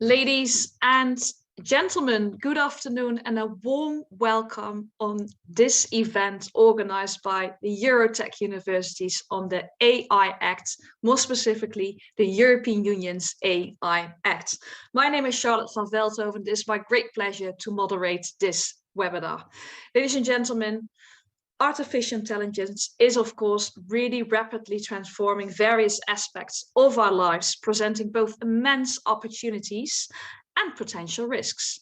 Ladies and gentlemen, good afternoon and a warm welcome on this event organized by the Eurotech universities on the AI Act, more specifically the European Union's AI Act. My name is Charlotte van Veldhoven. It is my great pleasure to moderate this webinar. Ladies and gentlemen, artificial intelligence is, of course, really rapidly transforming various aspects of our lives, presenting both immense opportunities and potential risks.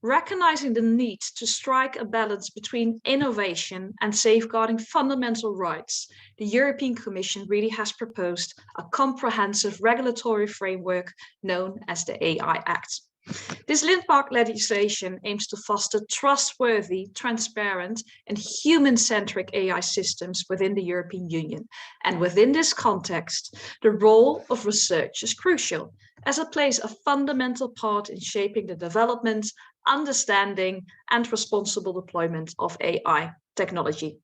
Recognizing the need to strike a balance between innovation and safeguarding fundamental rights, the European Commission really has proposed a comprehensive regulatory framework known as the AI Act. This landmark legislation aims to foster trustworthy, transparent, and human-centric AI systems within the European Union. And within this context, the role of research is crucial, as it plays a fundamental part in shaping the development, understanding, and responsible deployment of AI technology.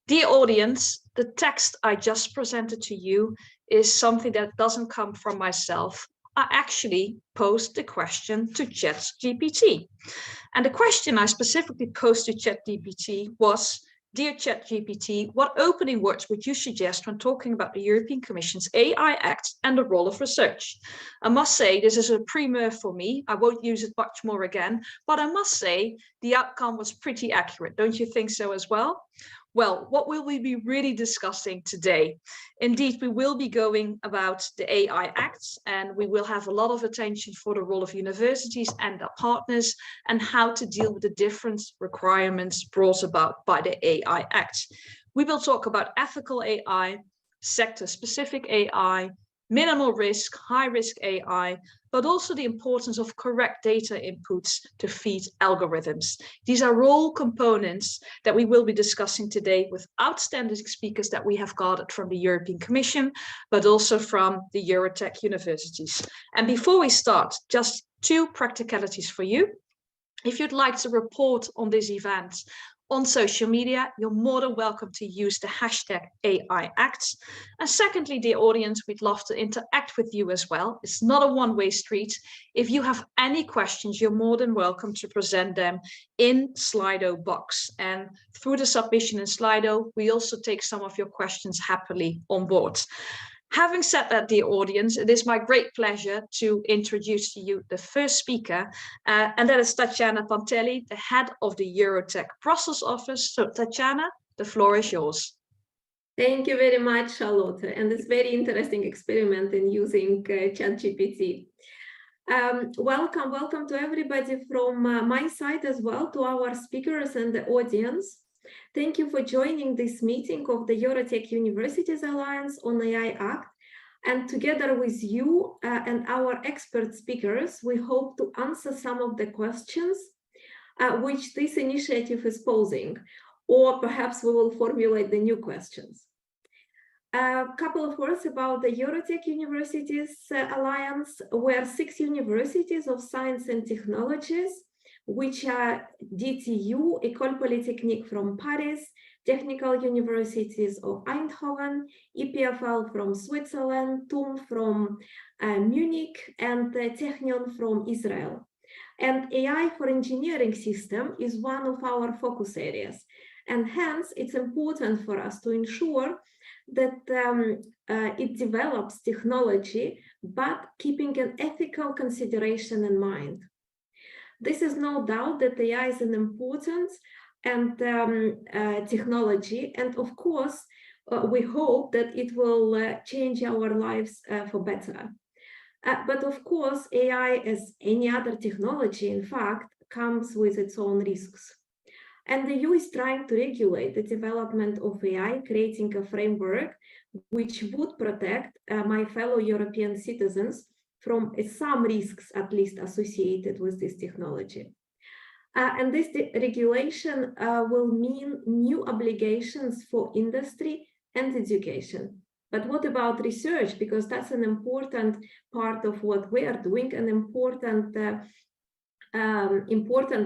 Dear audience, the text I just presented to you is something that doesn't come from myself. I actually posed the question to ChatGPT. And the question I specifically posed to ChatGPT was, Dear ChatGPT, what opening words would you suggest when talking about the European Commission's AI Act and the role of research? I must say this is a premiere for me. I won't use it much more again, but I must say the outcome was pretty accurate. Don't you think so as well? Well, what will we be really discussing today? Indeed, we will be going about the AI Act, and we will have a lot of attention for the role of universities and their partners and how to deal with the different requirements brought about by the AI Act. We will talk about ethical AI, sector-specific AI, minimal risk, high risk AI, but also the importance of correct data inputs to feed algorithms. These are all components that we will be discussing today with outstanding speakers that we have gathered from the European Commission, but also from the Eurotech universities. And before we start, just two practicalities for you. If you'd like to report on this event on social media, you're more than welcome to use the hashtag AIActs. And secondly, dear audience, we'd love to interact with you as well. It's not a one-way street. If you have any questions, you're more than welcome to present them in Slido box. And through the submission in Slido, we also take some of your questions happily on board. Having said that, dear audience, it is my great pleasure to introduce to you the first speaker, and that is Tatjana Pantelli, the head of the Eurotech Brussels office. So Tatjana, the floor is yours. Thank you very much, Charlotte, and this very interesting experiment in using ChatGPT. Welcome to everybody from my side as well, to our speakers and the audience. Thank you for joining this meeting of the Eurotech Universities Alliance on AI Act. And together with you and our expert speakers, we hope to answer some of the questions which this initiative is posing, or perhaps we will formulate the new questions. A couple of words about the Eurotech Universities Alliance. We are 6 universities of science and technologies, which are DTU, École Polytechnique from Paris, Technical Universities of Eindhoven, EPFL from Switzerland, TUM from Munich, and Technion from Israel. And AI for engineering system is one of our focus areas. And hence, it's important for us to ensure that it develops technology, but keeping an ethical consideration in mind. This is no doubt that AI is an important and technology, and of course, we hope that it will change our lives for better. But of course, AI, as any other technology, in fact, comes with its own risks. And the EU is trying to regulate the development of AI, creating a framework which would protect my fellow European citizens from some risks, at least associated with this technology. And this regulation will mean new obligations for industry and education. But what about research? Because that's an important part of what we are doing and important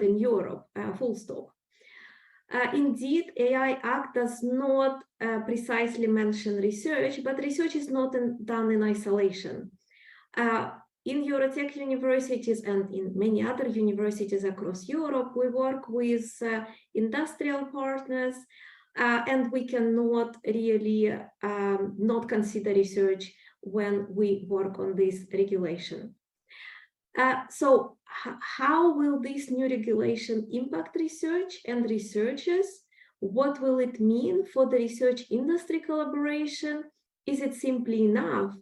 in Europe, full stop. Indeed, AI Act does not precisely mention research, but research is not done in isolation. In Eurotech universities and in many other universities across Europe, we work with industrial partners, and we cannot really not consider research when we work on this regulation. So how will this new regulation impact research and researchers? What will it mean for the research industry collaboration? Is it simply enough?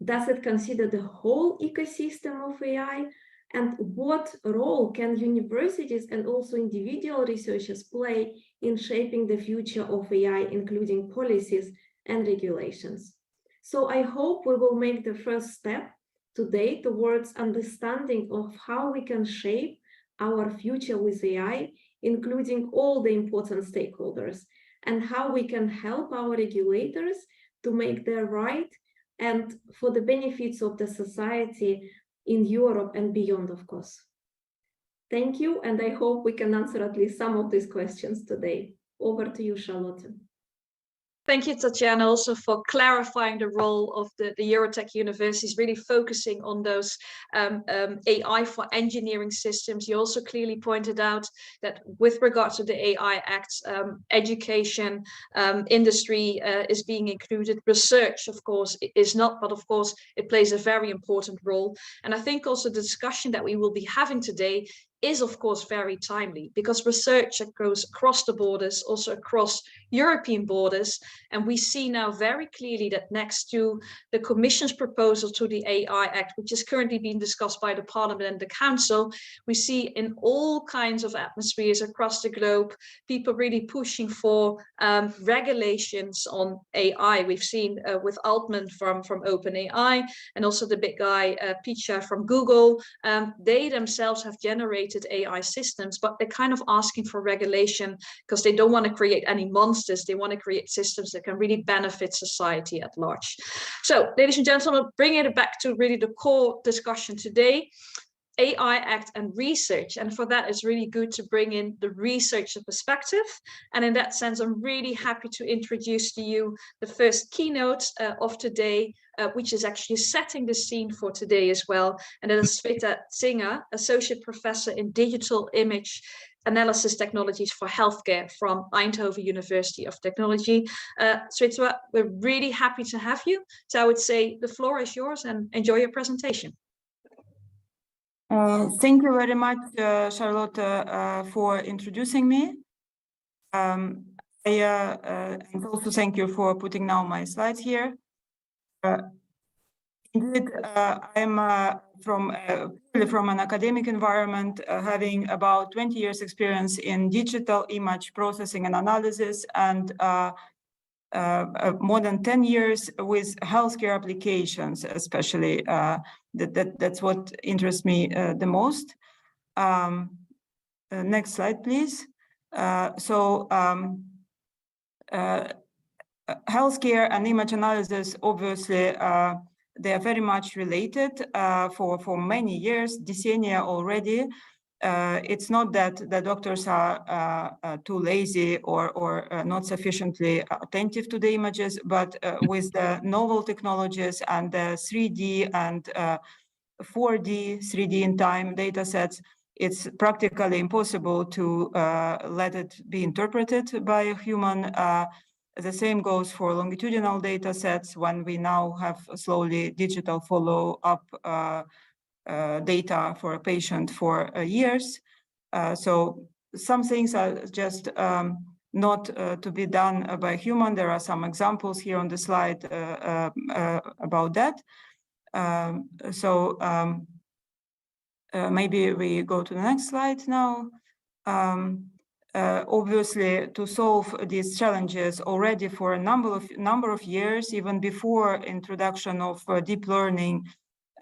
Does it consider the whole ecosystem of AI? And what role can universities and also individual researchers play in shaping the future of AI, including policies and regulations? So I hope we will make the first step today towards understanding of how we can shape our future with AI, including all the important stakeholders, and how we can help our regulators to make their right and for the benefits of the society in Europe and beyond, of course. Thank you, and I hope we can answer at least some of these questions today. Over to you, Charlotte. Thank you, Tatiana, also for clarifying the role of the Eurotech universities, really focusing on those AI for engineering systems. You also clearly pointed out that with regard to the AI Act, education, industry is being included. Research, of course, is not, but of course, it plays a very important role. And I think also the discussion that we will be having today is of course very timely, because research goes across the borders, also across European borders, and we see now very clearly that next to the Commission's proposal to the AI Act, which is currently being discussed by the Parliament and the Council, we see in all kinds of atmospheres across the globe people really pushing for regulations on AI. We've seen with Altman from OpenAI, and also the big guy Pichai from Google. They themselves have generated AI systems, but they're kind of asking for regulation because they don't want to create any monsters. They want to create systems that can really benefit society at large. So, ladies and gentlemen, bringing it back to really the core discussion today, AI Act and research. And for that, it's really good to bring in the researcher perspective. And in that sense, I'm really happy to introduce to you the first keynote of today, which is actually setting the scene for today as well. And that is Sveta Singer, Associate Professor in Digital Image Analysis Technologies for Healthcare from Eindhoven University of Technology. Sveta, we're really happy to have you. So I would say the floor is yours and enjoy your presentation. Thank you very much, Charlotte, for introducing me. And also thank you for putting now my slides here. Indeed, I'm from an academic environment, having about 20 years experience in digital image processing and analysis, and more than 10 years with healthcare applications, especially. That's what interests me the most. Next slide, please. Healthcare and image analysis, obviously, they are very much related for many years, decennia already. It's not that the doctors are too lazy or not sufficiently attentive to the images, but with the novel technologies and the 3D and 4D, 3D in time data sets, it's practically impossible to let it be interpreted by a human. The same goes for longitudinal data sets when we now have slowly digital follow-up data for a patient for years. So some things are just not to be done by human. There are some examples here on the slide about that. Maybe we go to the next slide now. Obviously, to solve these challenges already for a number of years, even before introduction of deep learning,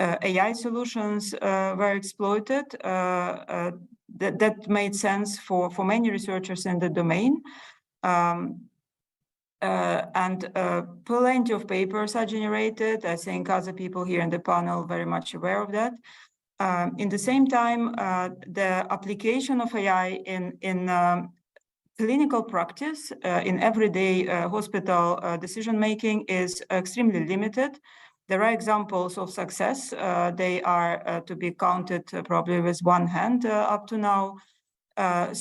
AI solutions were exploited. That made sense for many researchers in the domain. And plenty of papers are generated. I think other people here in the panel are very much aware of that. In the same time, the application of AI in clinical practice, in everyday hospital decision-making is extremely limited. There are examples of success. They are to be counted probably with one hand up to now. I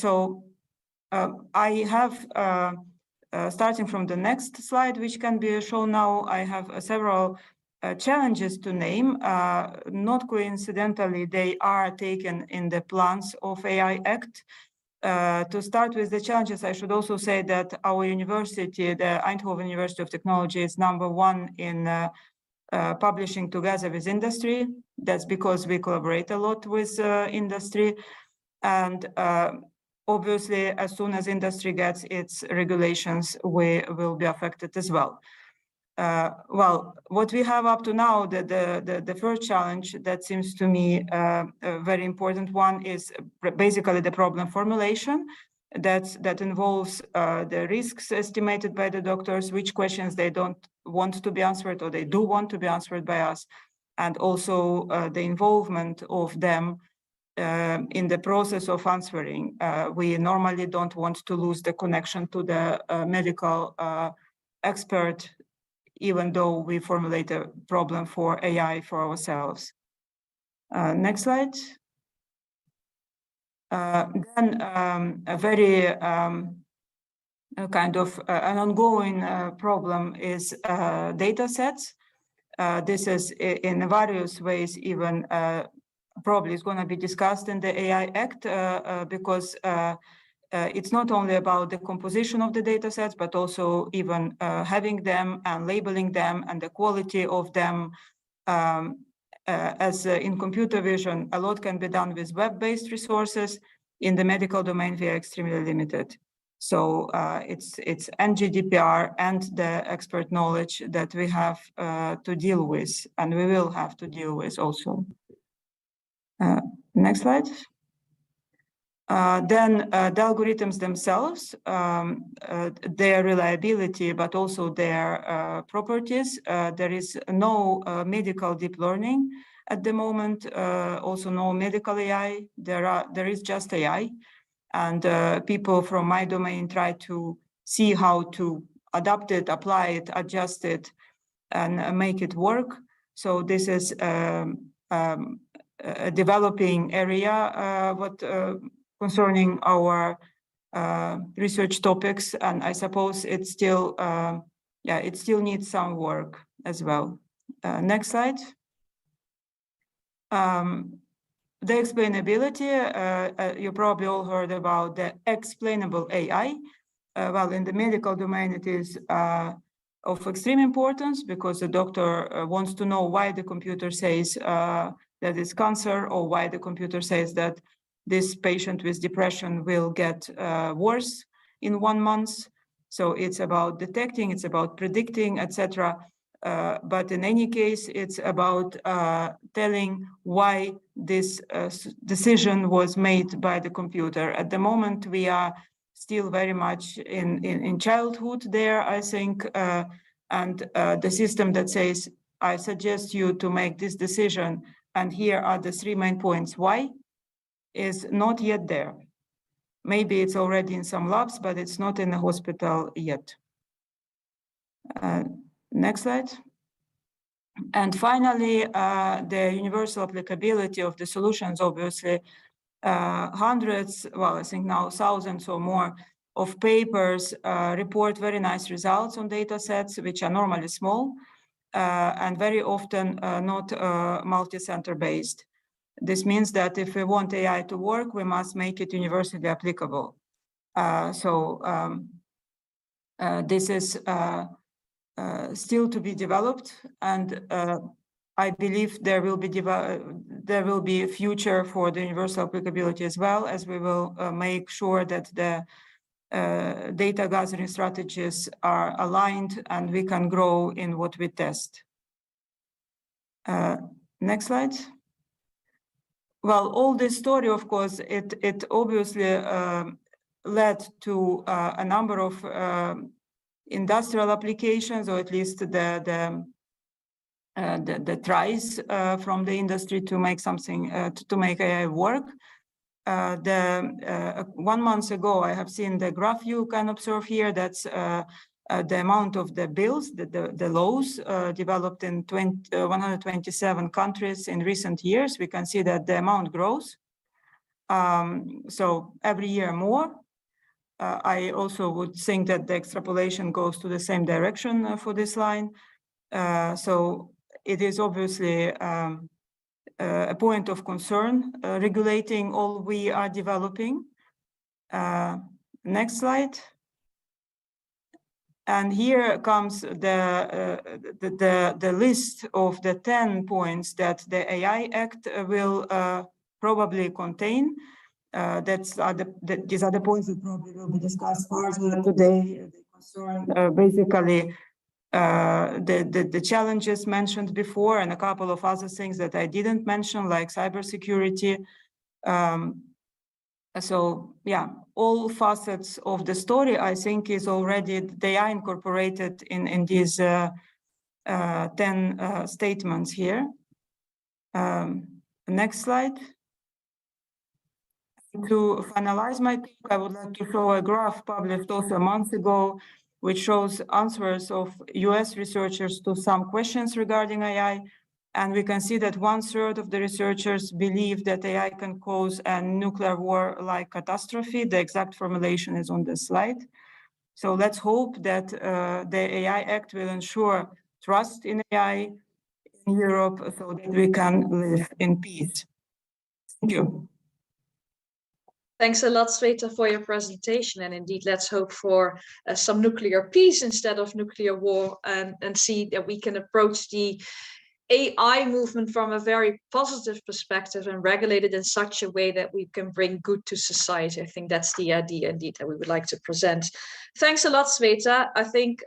have, starting from the next slide, which can be shown now, I have several challenges to name. Not coincidentally, they are taken in the plans of AI Act. To start with the challenges, I should also say that our university, the Eindhoven University of Technology, is #1 in publishing together with industry. That's because we collaborate a lot with industry. And obviously, as soon as industry gets its regulations, we will be affected as well. Well, what we have up to now, the first challenge that seems to me a very important one is basically the problem formulation that involves the risks estimated by the doctors, which questions they don't want to be answered or they do want to be answered by us, and also the involvement of them in the process of answering. We normally don't want to lose the connection to the medical expert, even though we formulate a problem for AI for ourselves. Next slide. Then a very kind of an ongoing problem is data sets. This is in various ways even probably is going to be discussed in the AI Act because it's not only about the composition of the data sets, but also even having them and labeling them and the quality of them. As in computer vision, a lot can be done with web-based resources. In the medical domain, we are extremely limited. So it's GDPR and the expert knowledge that we have to deal with, and we will have to deal with also. Next slide. Then the algorithms themselves, their reliability, but also their properties. There is no medical deep learning at the moment, also no medical AI. There is just AI. And people from my domain try to see how to adapt it, apply it, adjust it, and make it work. So this is a developing area concerning our research topics, and I suppose it still needs some work as well. Next slide. The explainability, you probably all heard about the explainable AI. Well, in the medical domain, it is of extreme importance because the doctor wants to know why the computer says that it's cancer, or why the computer says that this patient with depression will get worse in 1 month. So it's about detecting, it's about predicting, etc. But in any case, it's about telling why this decision was made by the computer. At the moment, we are still very much in childhood there, I think. And the system that says, I suggest you to make this decision, and here are the 3 main points why, is not yet there. Maybe it's already in some labs, but it's not in the hospital yet. Next slide. And finally, the universal applicability of the solutions, obviously, hundreds, well, I think now thousands or more of papers report very nice results on data sets, which are normally small and very often not multi-center based. This means that if we want AI to work, we must make it universally applicable. This is still to be developed, and I believe there will be a future for the universal applicability as well, as we will make sure that the data gathering strategies are aligned and we can grow in what we test. Next slide. Well, all this story, of course, it obviously led to a number of industrial applications, or at least the tries from the industry to make something to make AI work. 1 month ago, I have seen the graph you can observe here. That's the amount of the bills, the laws developed in 127 countries in recent years, we can see that the amount grows. So every year more. I also would think that the extrapolation goes to the same direction for this line. So it is obviously a point of concern, regulating all we are developing. Next slide. And here comes the list of the 10 points that the AI Act will probably contain. These are the points that probably will be discussed further today. They concern basically the challenges mentioned before and a couple of other things that I didn't mention, like cybersecurity. So yeah, all facets of the story, I think, is already, they are incorporated in these 10 statements here. Next slide. To finalize my talk, I would like to show a graph published also a month ago, which shows answers of US researchers to some questions regarding AI. And we can see that 1/3 of the researchers believe that AI can cause a nuclear war-like catastrophe. The exact formulation is on this slide. So let's hope that the AI Act will ensure trust in AI in Europe so that we can live in peace. Thank you. Thanks a lot, Sveta, for your presentation. And indeed, let's hope for some nuclear peace instead of nuclear war, and see that we can approach the AI movement from a very positive perspective and regulate it in such a way that we can bring good to society. I think that's the idea indeed that we would like to present. Thanks a lot, Sveta. I think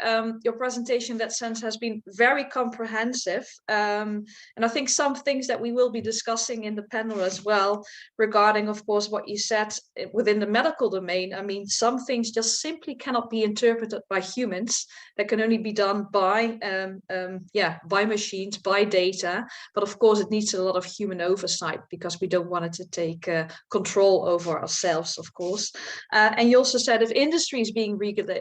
your presentation in that sense has been very comprehensive. And I think some things that we will be discussing in the panel as well, regarding, of course, what you said within the medical domain. I mean, some things just simply cannot be interpreted by humans. That can only be done by machines, by data, but of course it needs a lot of human oversight because we don't want it to take control over ourselves, of course. And you also said if industry is being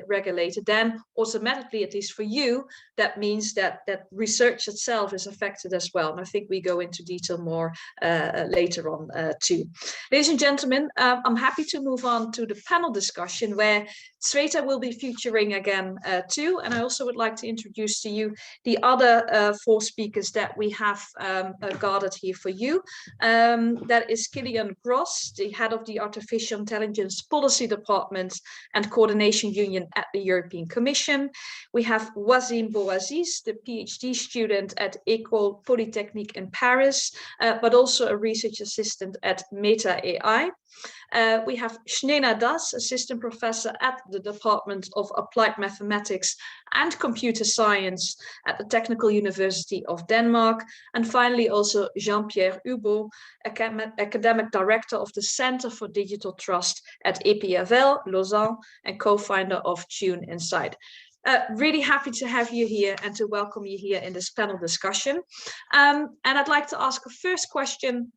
regulated, then automatically, at least for you, that means that research itself is affected as well. And I think we go into detail more later on too. Ladies and gentlemen, I'm happy to move on to the panel discussion where Sveta will be featuring again too. And I also would like to introduce to you the other 4 speakers that we have gathered here for you. That is Kilian Gross, the head of the Artificial Intelligence Policy Department and Coordination Union at the European Commission. We have Wasim Bouaziz, the PhD student at École Polytechnique in Paris, but also a research assistant at Meta AI. We have Snena Das, assistant professor at the Department of Applied Mathematics and Computer Science at the Technical University of Denmark. And finally, also Jean-Pierre Hubault, academic director of the Center for Digital Trust at EPFL, Lausanne, and co-founder of Tune Insight. Really happy to have you here and to welcome you here in this panel discussion. And I'd like to ask a first question,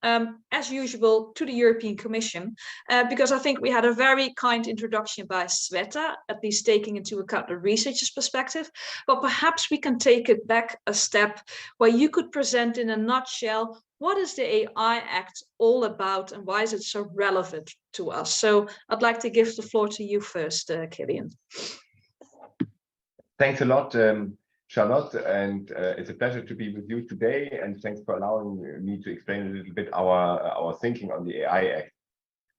as usual, to the European Commission, because I think we had a very kind introduction by Sveta, at least taking into account the researcher's perspective, but perhaps we can take it back a step where you could present in a nutshell, what is the AI Act all about and why is it so relevant to us? So I'd like to give the floor to you first, Kilian. Thanks a lot, Charlotte, and it's a pleasure to be with you today. And thanks for allowing me to explain a little bit our thinking on the AI Act.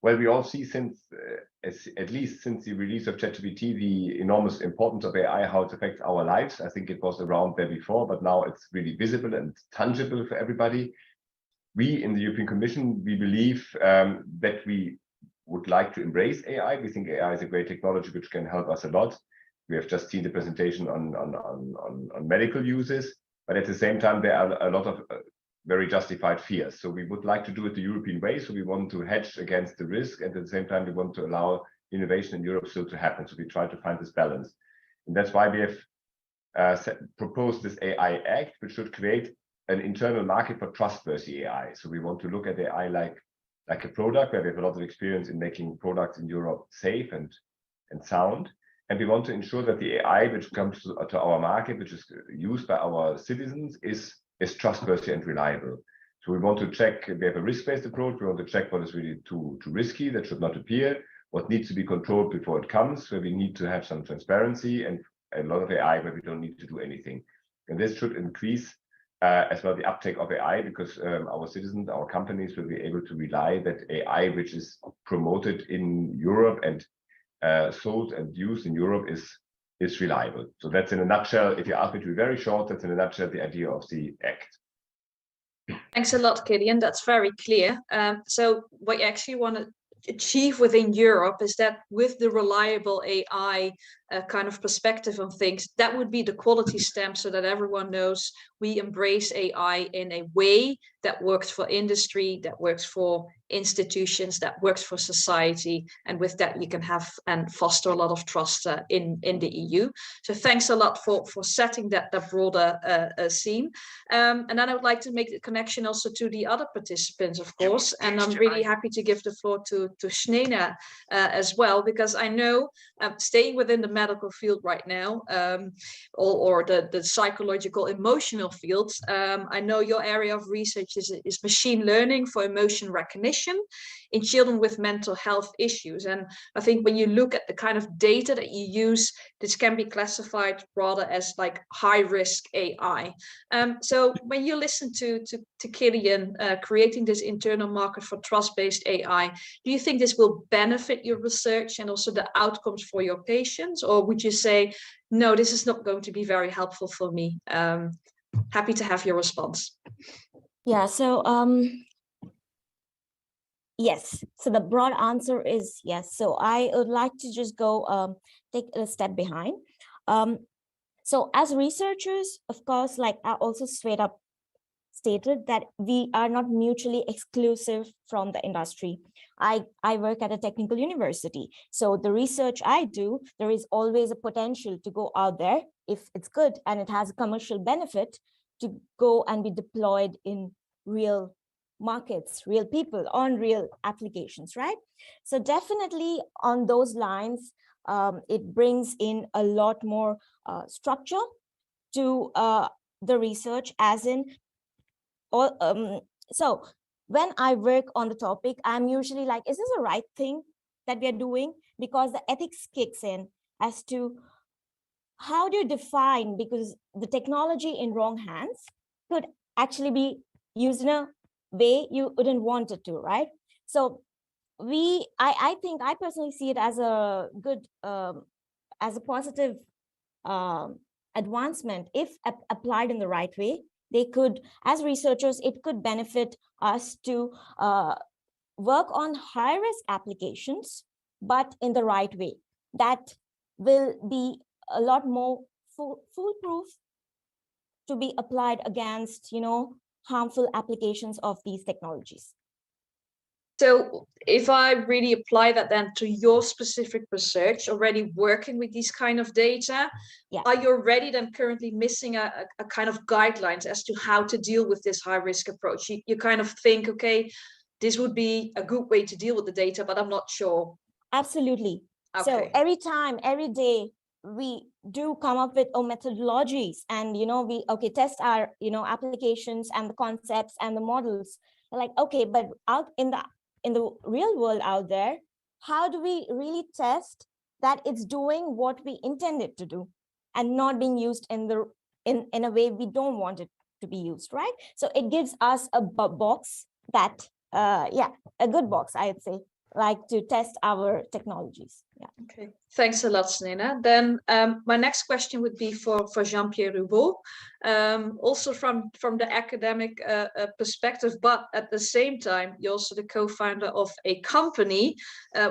Well, we all see at least since the release of ChatGPT, the enormous importance of AI, how it affects our lives. I think it was around there before, but now it's really visible and tangible for everybody. We in the European Commission, we believe that we would like to embrace AI. We think AI is a great technology which can help us a lot. We have just seen the presentation on medical uses, but at the same time, there are a lot of very justified fears. So we would like to do it the European way. So we want to hedge against the risk, and at the same time, we want to allow innovation in Europe still to happen. So we try to find this balance. And that's why we have proposed this AI Act, which should create an internal market for trustworthy AI. So we want to look at AI like a product where we have a lot of experience in making products in Europe safe and sound. And we want to ensure that the AI which comes to our market, which is used by our citizens, is trustworthy and reliable. So we want to check, we have a risk-based approach. We want to check what is really too risky, that should not appear, what needs to be controlled before it comes, where we need to have some transparency, and a lot of AI where we don't need to do anything. And this should increase as well the uptake of AI, because our citizens, our companies will be able to rely that AI, which is promoted in Europe and sold and used in Europe, is reliable. So that's in a nutshell, if you ask me to be very short, that's in a nutshell the idea of the Act. Thanks a lot, Killian. That's very clear. So what you actually want to achieve within Europe is that with the reliable AI kind of perspective on things, that would be the quality stamp, so that everyone knows we embrace AI in a way that works for industry, that works for institutions, that works for society, and with that you can have and foster a lot of trust in the EU. So thanks a lot for setting that broader scene. And then I would like to make the connection also to the other participants, of course, and I'm really happy to give the floor to Snena as well, because I know staying within the medical field right now, or the psychological emotional field, I know your area of research is machine learning for emotion recognition in children with mental health issues. And I think when you look at the kind of data that you use, this can be classified rather as like high risk AI. So when you listen to Killian creating this internal market for trust-based AI, do you think this will benefit your research and also the outcomes for your patients? Or would you say, no, this is not going to be very helpful for me? Happy to have your response. Yeah, so yes. So the broad answer is yes. So I would like to just go take a step behind. So as researchers, of course, like I also straight up stated that we are not mutually exclusive from the industry. I work at a technical university. So the research I do, there is always a potential to go out there if it's good and it has a commercial benefit to go and be deployed in real markets, real people on real applications, right? So definitely on those lines, it brings in a lot more structure to the research, as in so when I work on the topic, I'm usually like, is this the right thing that we are doing? Because the ethics kicks in as to how do you define, because the technology in wrong hands could actually be used in a way you wouldn't want it to, right? So I think I personally see it as a good, as a positive advancement if applied in the right way. They could, as researchers, it could benefit us to work on high-risk applications, but in the right way. That will be a lot more foolproof to be applied against, harmful applications of these technologies. So if I really apply that then to your specific research, already working with these kind of data, yeah. Are you already then currently missing a kind of guidelines as to how to deal with this high risk approach? You kind of think, okay, this would be a good way to deal with the data, but I'm not sure. Absolutely. Okay. So every time, every day, we do come up with methodologies, and we test our applications and the concepts and the models. We're like, okay, but out in the real world out there, how do we really test that it's doing what we intended to do and not being used in a way we don't want it to be used, right? So it gives us a box that a good box, I'd say, like to test our technologies. Yeah. Okay, thanks a lot, Snena. Then my next question would be for Jean-Pierre Roubaud, also from the academic perspective, but at the same time, you're also the co-founder of a company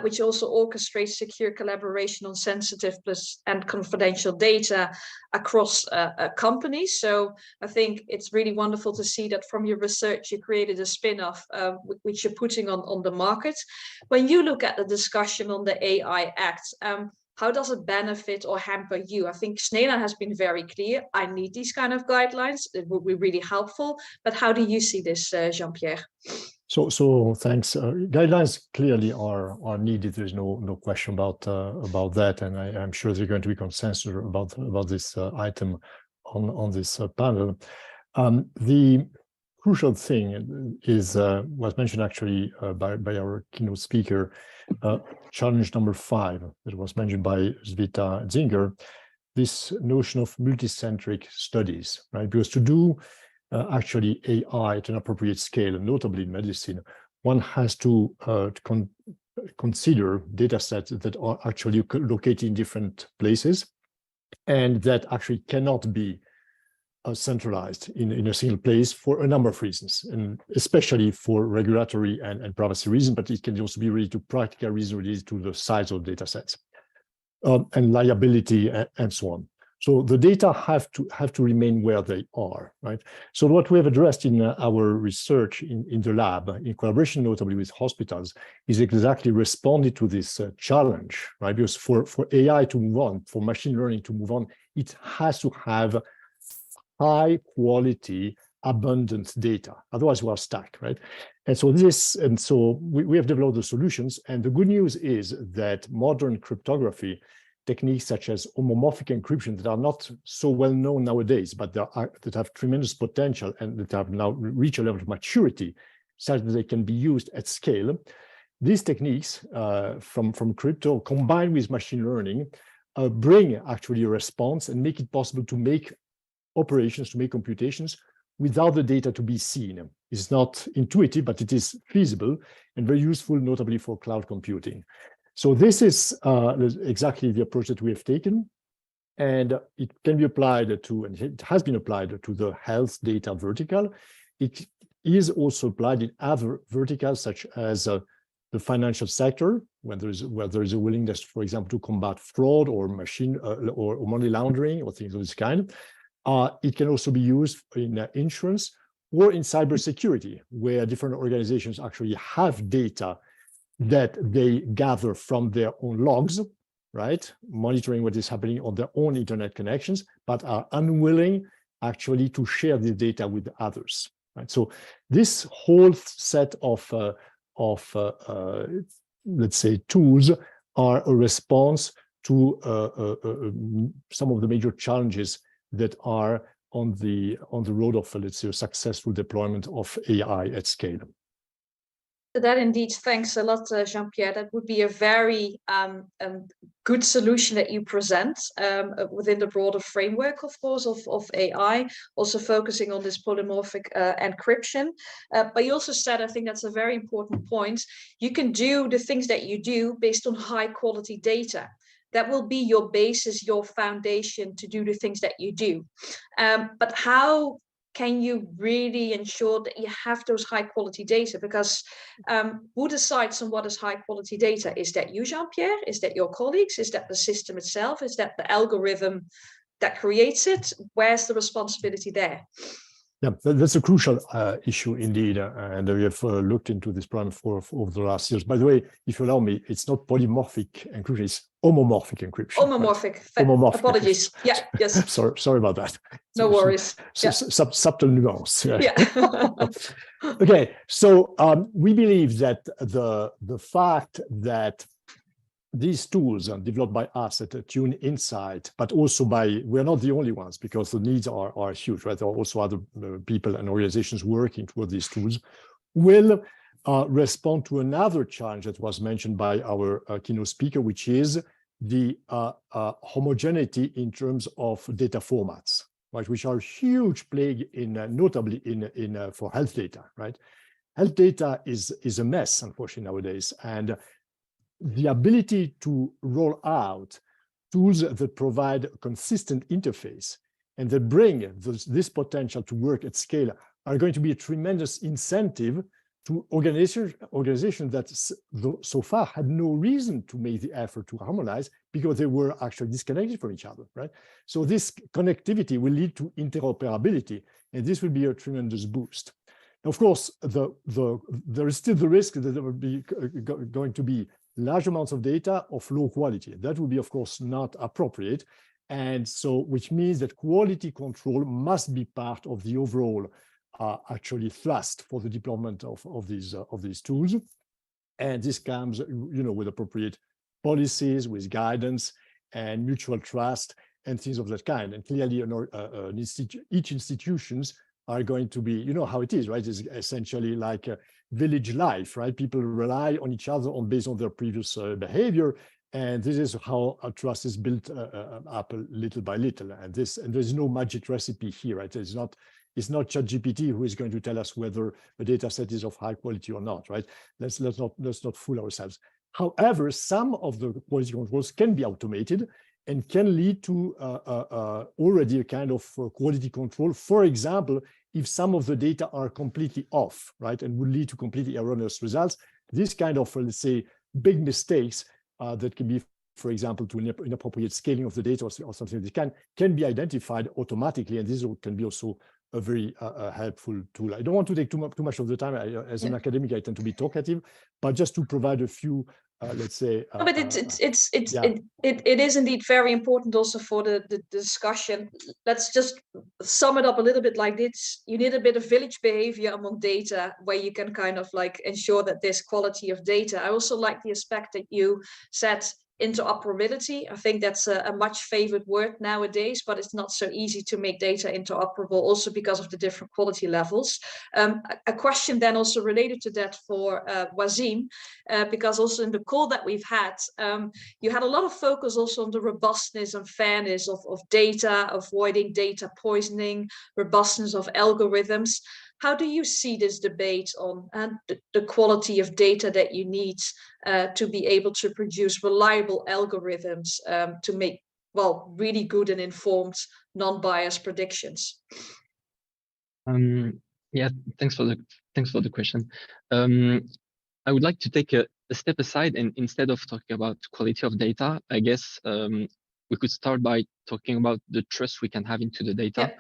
which also orchestrates secure collaboration on sensitive and confidential data across companies. So I think it's really wonderful to see that from your research, you created a spin-off which you're putting on the market. When you look at the discussion on the AI Act, how does it benefit or hamper you? I think Snena has been very clear. I need these kind of guidelines. It would be really helpful. But how do you see this, Jean-Pierre? So thanks. Guidelines clearly are needed. There's no question about that, and I'm sure there's going to be consensus about this item on this panel. The crucial thing is was mentioned actually by our keynote speaker, challenge number 5 that was mentioned by Sveta Zinger, this notion of multicentric studies, right? Because to do actually AI at an appropriate scale, notably in medicine, one has to consider data sets that are actually located in different places and that actually cannot be centralized in a single place for a number of reasons, and especially for regulatory and privacy reasons, but it can also be related to practical reasons related to the size of data sets and liability and so on. So the data have to remain where they are, right? So what we have addressed in our research in the lab, in collaboration notably with hospitals, is exactly responding to this challenge, right? Because for AI to move on, for machine learning to move on, it has to have high quality, abundant data. Otherwise, we are stuck, right? And so we have developed the solutions. And the good news is that modern cryptography techniques such as homomorphic encryption that are not so well known nowadays, but that have tremendous potential and that have now reached a level of maturity such that they can be used at scale. These techniques from crypto combined with machine learning bring actually a response and make it possible to make operations, to make computations without the data to be seen. It's not intuitive, but it is feasible and very useful, notably for cloud computing. So this is exactly the approach that we have taken, and it can be applied to, and it has been applied to the health data vertical. It is also applied in other verticals, such as the financial sector, where there is a willingness, for example, to combat fraud or or money laundering or things of this kind. It can also be used in insurance or in cybersecurity, where different organizations actually have data that they gather from their own logs, right? Monitoring what is happening on their own internet connections, but are unwilling actually to share the data with others, right? So this whole set of let's say, tools are a response to some of the major challenges that are on the road of, let's say, a successful deployment of AI at scale. So that indeed, thanks a lot, Jean-Pierre. That would be a very good solution that you present within the broader framework, of course, of AI, also focusing on this polymorphic encryption. But you also said, I think that's a very important point, you can do the things that you do based on high quality data. That will be your basis, your foundation to do the things that you do. But how can you really ensure that you have those high quality data? Because who decides on what is high quality data? Is that you, Jean-Pierre? Is that your colleagues? Is that the system itself? Is that the algorithm that creates it? Where's the responsibility there? Yeah, that's a crucial issue indeed, and we have looked into this problem over the last years. By the way, if you allow me, it's not polymorphic encryption; it's homomorphic encryption. Homomorphic. Right? Homomorphic. Apologies. Yeah. Yes. sorry about that. No worries. Subtle nuance. Yeah. Okay, so we believe that the fact that these tools are developed by us at Tune Insight, but also we're not the only ones because the needs are huge, right? There are also other people and organizations working toward these tools, will respond to another challenge that was mentioned by our keynote speaker, which is the homogeneity in terms of data formats, right? Which are a huge plague notably for health data, right? Health data is a mess, unfortunately, nowadays, and the ability to roll out tools that provide a consistent interface and that bring this potential to work at scale are going to be a tremendous incentive to organizations that so far had no reason to make the effort to harmonize because they were actually disconnected from each other, right? So this connectivity will lead to interoperability, and this will be a tremendous boost. Of course, there is still the risk that there will be going to be large amounts of data of low quality. That would be, of course, not appropriate. And so, which means that quality control must be part of the overall actually thrust for the deployment of these tools. And this comes, with appropriate policies, with guidance and mutual trust and things of that kind. And clearly, each institutions are going to be, how it is, right? It's essentially like a village life, right? People rely on each other based on their previous behavior. And this is how a trust is built up little by little. And there's no magic recipe here, right? It's not ChatGPT who is going to tell us whether a data set is of high quality or not, right? Let's not fool ourselves. However, some of the quality controls can be automated and can lead to already a kind of quality control. For example, if some of the data are completely off, right, and would lead to completely erroneous results, this kind of, let's say, big mistakes that can be, for example, to inappropriate scaling of the data or something that can be identified automatically, and this can be also a very helpful tool. I don't want to take too much of the time. As an academic, I tend to be talkative, but just to provide a few, let's say. But it is indeed very important also for the discussion. Let's just sum it up a little bit like this. You need a bit of village behavior among data where you can kind of like ensure that there's quality of data. I also like the aspect that you said, interoperability. I think that's a much favored word nowadays, but it's not so easy to make data interoperable also because of the different quality levels. A question then also related to that for Wasim, because also in the call that we've had, you had a lot of focus also on the robustness and fairness of data, avoiding data poisoning, robustness of algorithms. How do you see this debate on the quality of data that you need to be able to produce reliable algorithms to make, well, really good and informed, non-biased predictions? Yeah, thanks for the question. I would like to take a step aside, and instead of talking about quality of data, I guess we could start by talking about the trust we can have into the data,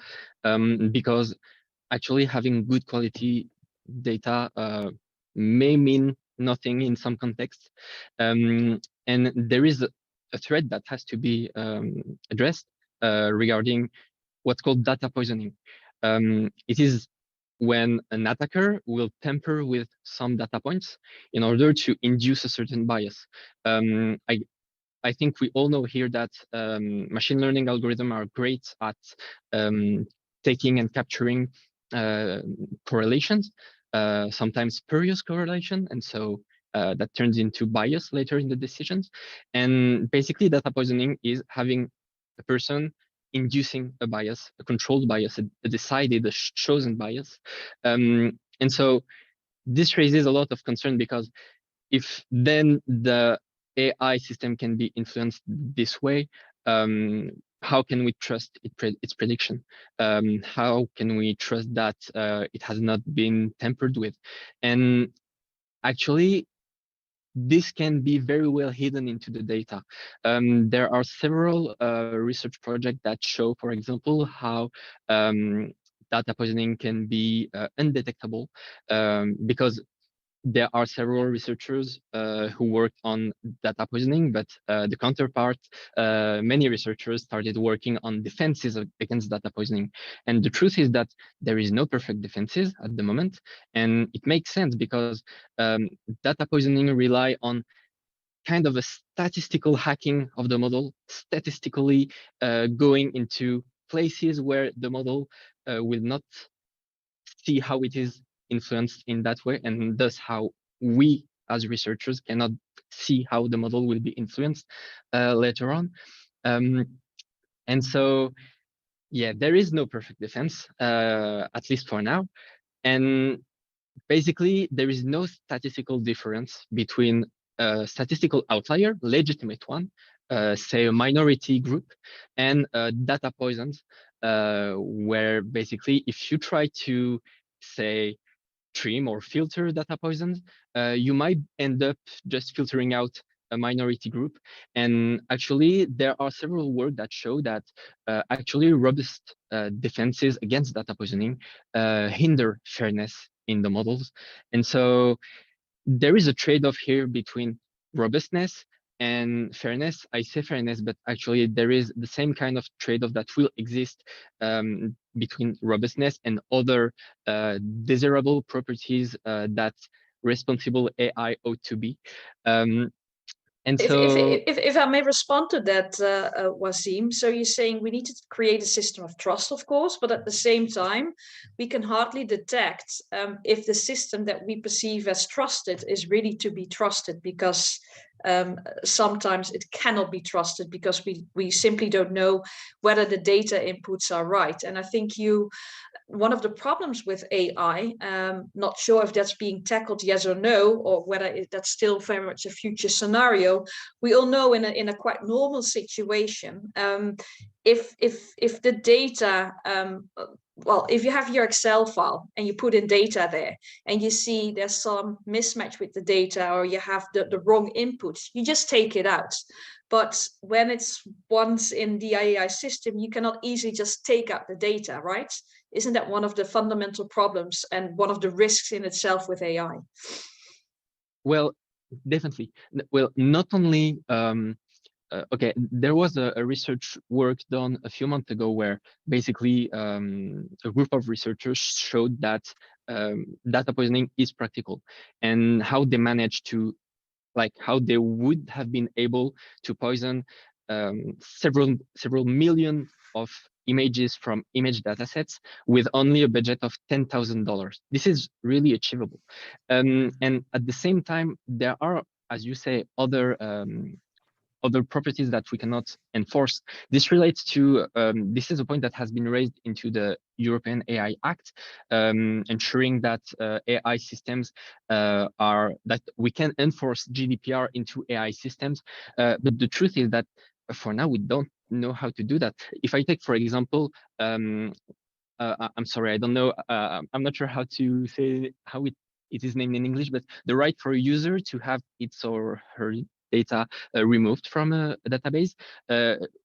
because actually having good quality data may mean nothing in some contexts. And there is a threat that has to be addressed regarding what's called data poisoning. It is when an attacker will tamper with some data points in order to induce a certain bias. I think we all know here that machine learning algorithms are great at taking and capturing correlations, sometimes spurious correlation, and so that turns into bias later in the decisions. And basically, data poisoning is having a person inducing a bias, a controlled bias, a decided, a chosen bias. And so this raises a lot of concern, because if then the AI system can be influenced this way, how can we trust its prediction? How can we trust that it has not been tampered with? And actually, this can be very well hidden into the data. There are several research projects that show, for example, how data poisoning can be undetectable, because there are several researchers who worked on data poisoning, but the counterpart, many researchers started working on defenses against data poisoning. And the truth is that there is no perfect defenses at the moment. And it makes sense, because data poisoning rely on kind of a statistical hacking of the model, statistically going into places where the model will not see how it is influenced in that way, and thus how we as researchers cannot see how the model will be influenced later on. And so, yeah, there is no perfect defense, at least for now. And basically, there is no statistical difference between a statistical outlier, legitimate one, say a minority group, and data poisons, where basically if you try to, say, trim or filter data poisons, you might end up just filtering out a minority group. And actually, there are several work that show that actually robust defenses against data poisoning hinder fairness in the models. And so there is a trade-off here between robustness And fairness, I say fairness, but actually there is the same kind of trade-off that will exist between robustness and other desirable properties that responsible AI ought to be. And so, if I may respond to that, Wasim, so you're saying we need to create a system of trust, of course, but at the same time, we can hardly detect if the system that we perceive as trusted is really to be trusted, because sometimes it cannot be trusted because we simply don't know whether the data inputs are right. And I think one of the problems with AI, not sure if that's being tackled yes or no, or whether that's still very much a future scenario. We all know in a quite normal situation, if the data, well, if you have your Excel file and you put in data there and you see there's some mismatch with the data, or you have the wrong inputs, you just take it out. But when it's once in the AI system, you cannot easily just take out the data, right? Isn't that one of the fundamental problems and one of the risks in itself with AI? Well, definitely. Well, not only, okay, there was a research work done a few months ago where basically a group of researchers showed that data poisoning is practical, and how they managed to, like how they would have been able to poison several million of images from image datasets with only a budget of $10,000. This is really achievable. And at the same time, there are, as you say, other properties that we cannot enforce. This relates to, this is a point that has been raised into the European AI Act, ensuring that AI systems that we can enforce GDPR into AI systems. But the truth is that for now, we don't know how to do that. If I take, for example, I'm sorry, I don't know, I'm not sure how to say how it is named in English, but the right for a user to have its or her data removed from a database.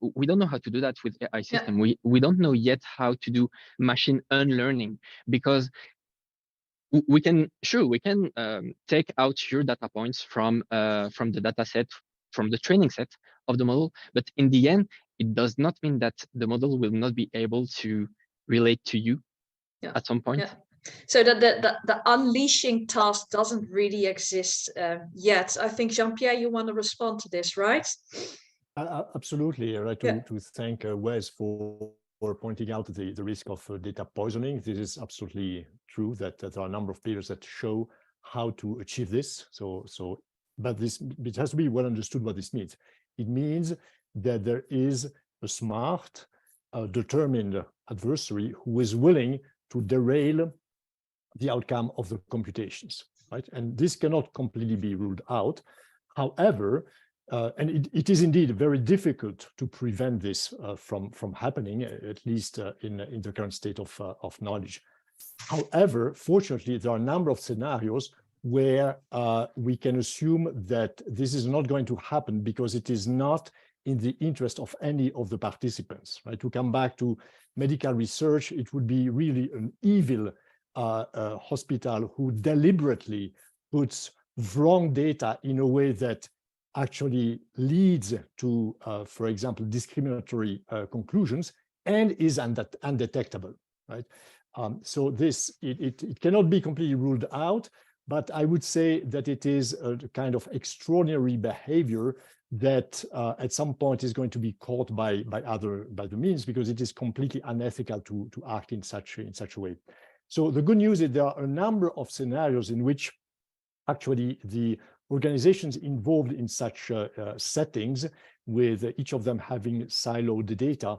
We don't know how to do that with AI system. Yeah. We don't know yet how to do machine unlearning, because we can take out your data points from the data set, from the training set of the model, but in the end, it does not mean that the model will not be able to relate to you at some point. Yeah. So the unleashing task doesn't really exist yet. I think, Jean-Pierre, you want to respond to this, right? Absolutely. I'd like to thank Wes for pointing out the risk of data poisoning. This is absolutely true, that there are a number of papers that show how to achieve this. But it has to be well understood what this means. It means that there is a smart, determined adversary who is willing to derail the outcome of the computations, right? And this cannot completely be ruled out. However, and it is indeed very difficult to prevent this from happening, at least in the current state of knowledge. However, fortunately, there are a number of scenarios where we can assume that this is not going to happen because it is not in the interest of any of the participants, right? To come back to medical research, it would be really an evil hospital who deliberately puts wrong data in a way that actually leads to, for example, discriminatory conclusions and is undetectable, right? So it cannot be completely ruled out, but I would say that it is a kind of extraordinary behavior that at some point is going to be caught by the means, because it is completely unethical to act in such a way. So the good news is there are a number of scenarios in which actually the organizations involved in such settings, with each of them having siloed data,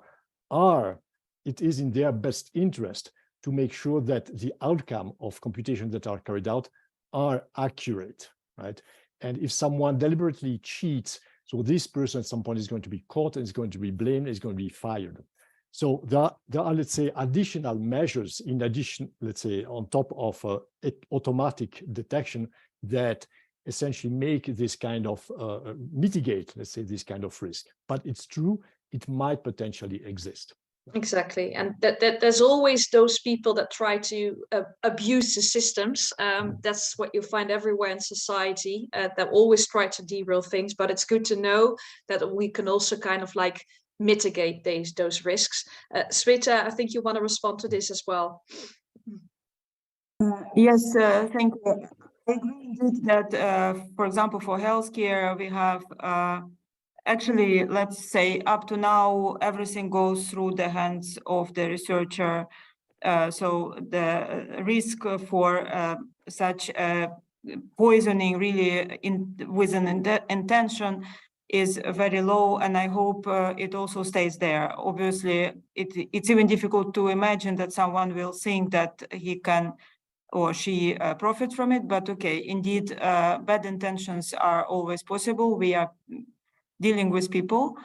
it is in their best interest to make sure that the outcome of computations that are carried out are accurate, right? And if someone deliberately cheats, so this person at some point is going to be caught and is going to be blamed, is going to be fired. So there are, let's say, additional measures in addition, let's say, on top of automatic detection that essentially make this kind of, mitigate, let's say, this kind of risk. But it's true, it might potentially exist. Exactly, and that there's always those people that try to abuse the systems. That's what you find everywhere in society, that always try to derail things. But it's good to know that we can also kind of like mitigate those risks. Sveta, I think you want to respond to this as well. Yes, thank you. I agree indeed that, for example, for healthcare, we have actually, let's say, up to now, everything goes through the hands of the researcher. So the risk for such poisoning really with an intention is very low, and I hope it also stays there. Obviously, it's even difficult to imagine that someone will think that he can or she profit from it, but okay, indeed, bad intentions are always possible. We are dealing with people.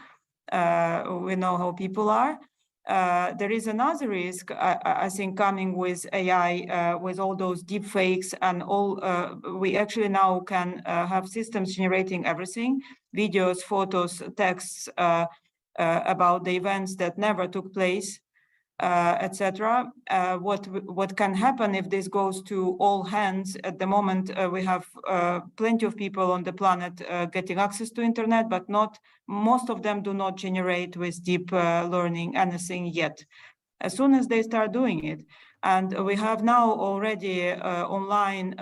We know how people are. There is another risk, I think, coming with AI, with all those deep fakes and all. We actually now can have systems generating everything, videos, photos, texts about the events that never took place, etc. What can happen if this goes to all hands? At the moment, we have plenty of people on the planet getting access to internet, but most of them do not generate with deep learning anything yet. As soon as they start doing it, and we have now already online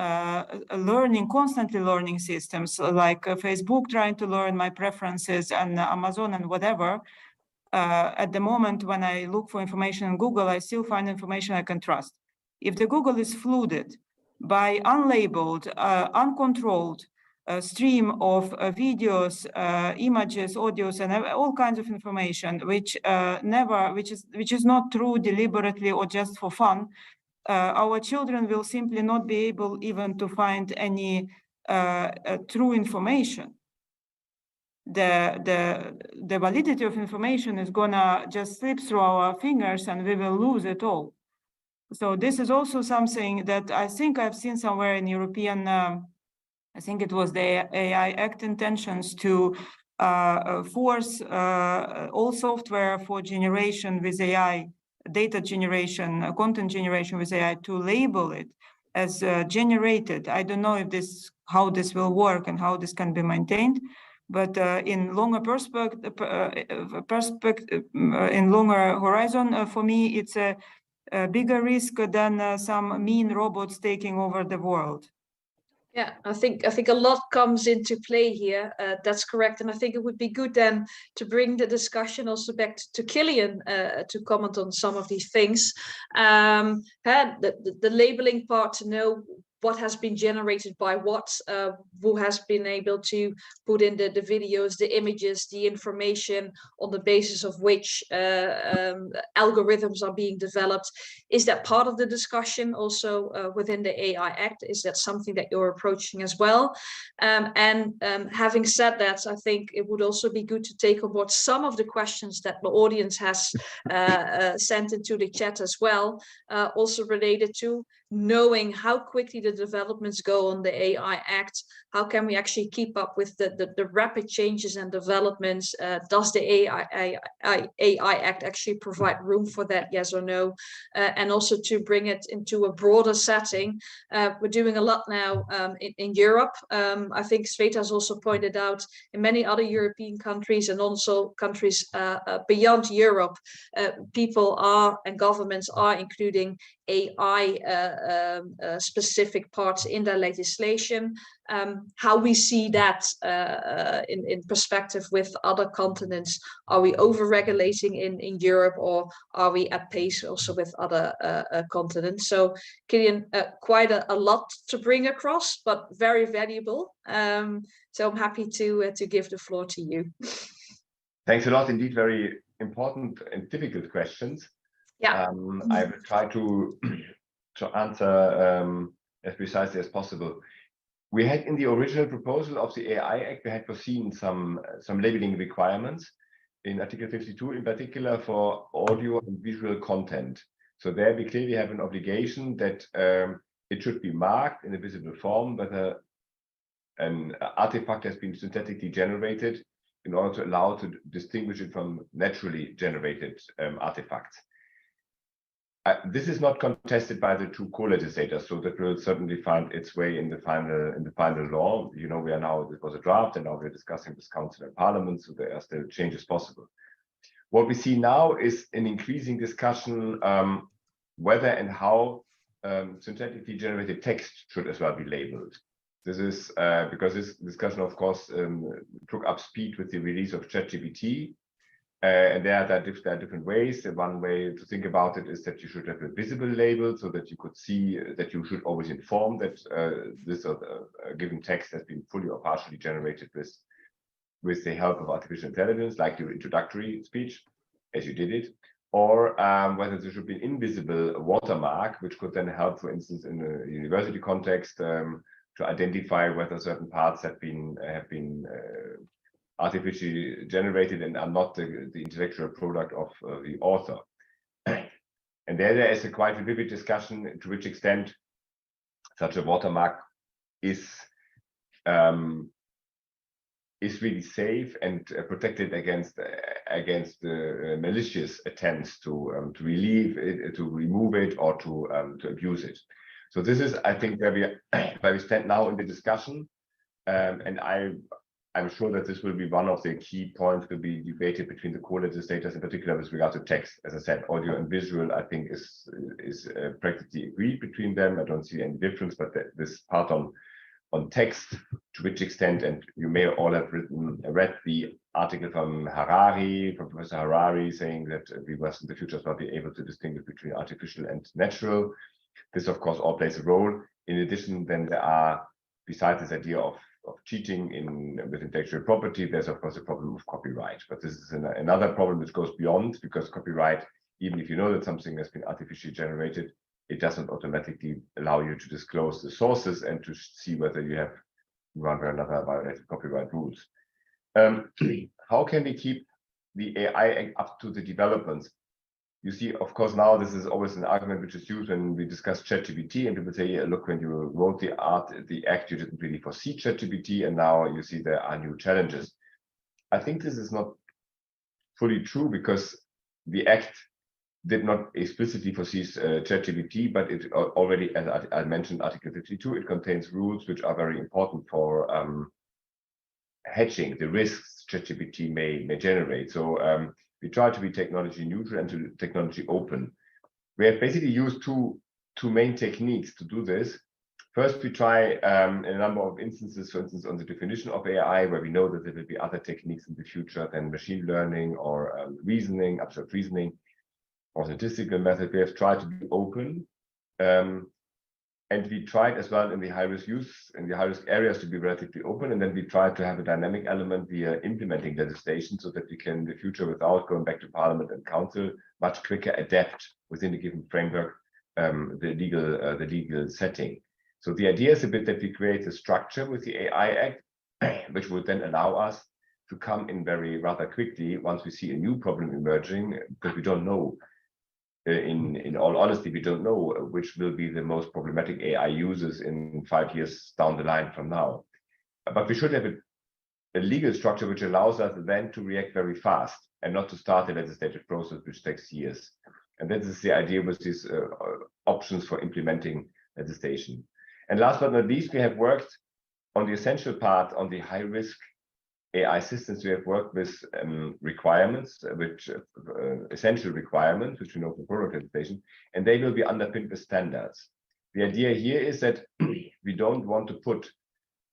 constantly learning systems like Facebook trying to learn my preferences and Amazon and whatever. At the moment, when I look for information in Google, I still find information I can trust. If the Google is flooded by unlabeled, uncontrolled stream of videos, images, audios, and all kinds of information, which is not true deliberately or just for fun, our children will simply not be able even to find any true information. The validity of information is gonna just slip through our fingers and we will lose it all. So this is also something that I think I've seen somewhere in European, I think it was the AI Act intentions to force all software for generation with AI, data generation, content generation with AI, to label it as generated. I don't know if how this will work and how this can be maintained. But in longer in longer horizon, for me, it's a bigger risk than some mean robots taking over the world. Yeah, I think a lot comes into play here. That's correct, and I think it would be good then to bring the discussion also back to Killian to comment on some of these things. The labeling part, to know what has been generated by what, who has been able to put in the videos, the images, the information on the basis of which algorithms are being developed. Is that part of the discussion also within the AI Act? Is that something that you're approaching as well? Having said that, I think it would also be good to take on board some of the questions that the audience has sent into the chat as well, also related to knowing how quickly the developments go on the AI Act. How can we actually keep up with the rapid changes and developments? Does the AI Act actually provide room for that, yes or no? And also to bring it into a broader setting. We're doing a lot now in Europe. I think Sveta has also pointed out in many other European countries and also countries beyond Europe, people are and governments are including AI specific parts in their legislation. How we see that in perspective with other continents. Are we over-regulating in Europe, or are we at pace also with other continents? So Killian, quite a lot to bring across, but very valuable. So I'm happy to give the floor to you. Thanks a lot. Indeed, very important and difficult questions. Yeah. I will try to answer as precisely as possible. We had in the original proposal of the AI Act, we had foreseen some labeling requirements in Article 52, in particular for audio and visual content. So there we clearly have an obligation that it should be marked in a visible form, whether an artifact has been synthetically generated in order to allow to distinguish it from naturally generated artifacts. This is not contested by the two co-legislators, so that will certainly find its way in the final law. You know, we are now, it was a draft, and now we're discussing this Council and Parliament, so there are still changes possible. What we see now is an increasing discussion whether and how synthetically generated text should as well be labeled. This is because this discussion, of course, took up speed with the release of ChatGPT. And there are different ways. One way to think about it is that you should have a visible label so that you could see that you should always inform that this given text has been fully or partially generated with the help of artificial intelligence, like your introductory speech, as you did it, or whether there should be an invisible watermark, which could then help, for instance, in a university context, to identify whether certain parts have been artificially generated and are not the intellectual product of the author. And there is a quite vivid discussion to which extent such a watermark is really safe and protected against malicious attempts to remove it or to abuse it. So this is, I think, where we stand now in the discussion, and I'm sure that this will be one of the key points to be debated between the co-legislators, in particular with regard to text. As I said, audio and visual, I think, is practically agreed between them. I don't see any difference, but this part on text, to which extent, and you may all have read the article from Professor Harari, saying that we must in the future not be able to distinguish between artificial and natural. This, of course, all plays a role. In addition, then there are, besides this idea of cheating with intellectual property, there's of course a problem of copyright. But this is another problem which goes beyond, because copyright, even if you know that something has been artificially generated, it doesn't automatically allow you to disclose the sources and to see whether you have one or another violated copyright rules. How can we keep the AI up to the developments? You see, of course, now this is always an argument which is used when we discuss ChatGPT, and people say, yeah, look, when you wrote the act, you didn't really foresee ChatGPT, and now you see there are new challenges. I think this is not fully true, because the act did not explicitly foresee ChatGPT, but it already, as I mentioned, Article 52, it contains rules which are very important for hedging the risks ChatGPT may generate. So we try to be technology neutral and to technology open. We have basically used two main techniques to do this. First, we try in a number of instances, for instance, on the definition of AI, where we know that there will be other techniques in the future than machine learning or reasoning, abstract reasoning, or statistical method. We have tried to be open. And we tried as well in the high-risk use, in the high-risk areas, to be relatively open. And then we tried to have a dynamic element via implementing legislation, so that we can, in the future, without going back to Parliament and Council, much quicker adapt within the given framework the legal setting. So the idea is a bit that we create a structure with the AI Act, which would then allow us to come in rather quickly once we see a new problem emerging, because we don't know. In all honesty, we don't know which will be the most problematic AI users in 5 years down the line from now. But we should have a legal structure which allows us then to react very fast and not to start a legislative process which takes years. And that is the idea with these options for implementing legislation. And last but not least, we have worked on the essential part, on the high-risk AI systems. We have worked with requirements, essential requirements, which we know from product legislation, and they will be underpinned with standards. The idea here is that we don't want to put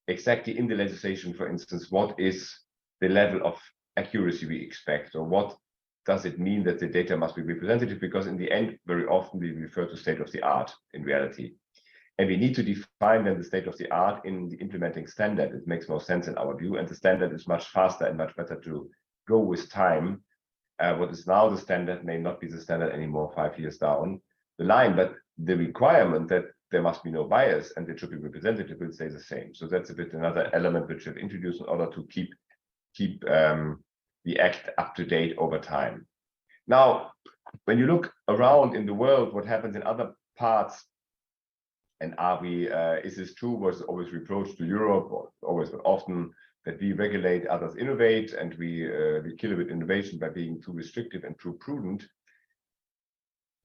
exactly in the legislation, for instance, what is the level of accuracy we expect, or what does it mean that the data must be representative, because in the end, very often we refer to state of the art in reality. And we need to define then the state of the art in the implementing standard. It makes more sense in our view, and the standard is much faster and much better to go with time. What is now the standard may not be the standard anymore 5 years down the line, but the requirement that there must be no bias and it should be representative will stay the same. So that's a bit another element which we've introduced in order to keep the act up to date over time. Now, when you look around in the world, what happens in other parts, and is this true? Was always reproached to Europe, or always, but often that we regulate, others innovate, and we kill it with innovation by being too restrictive and too prudent.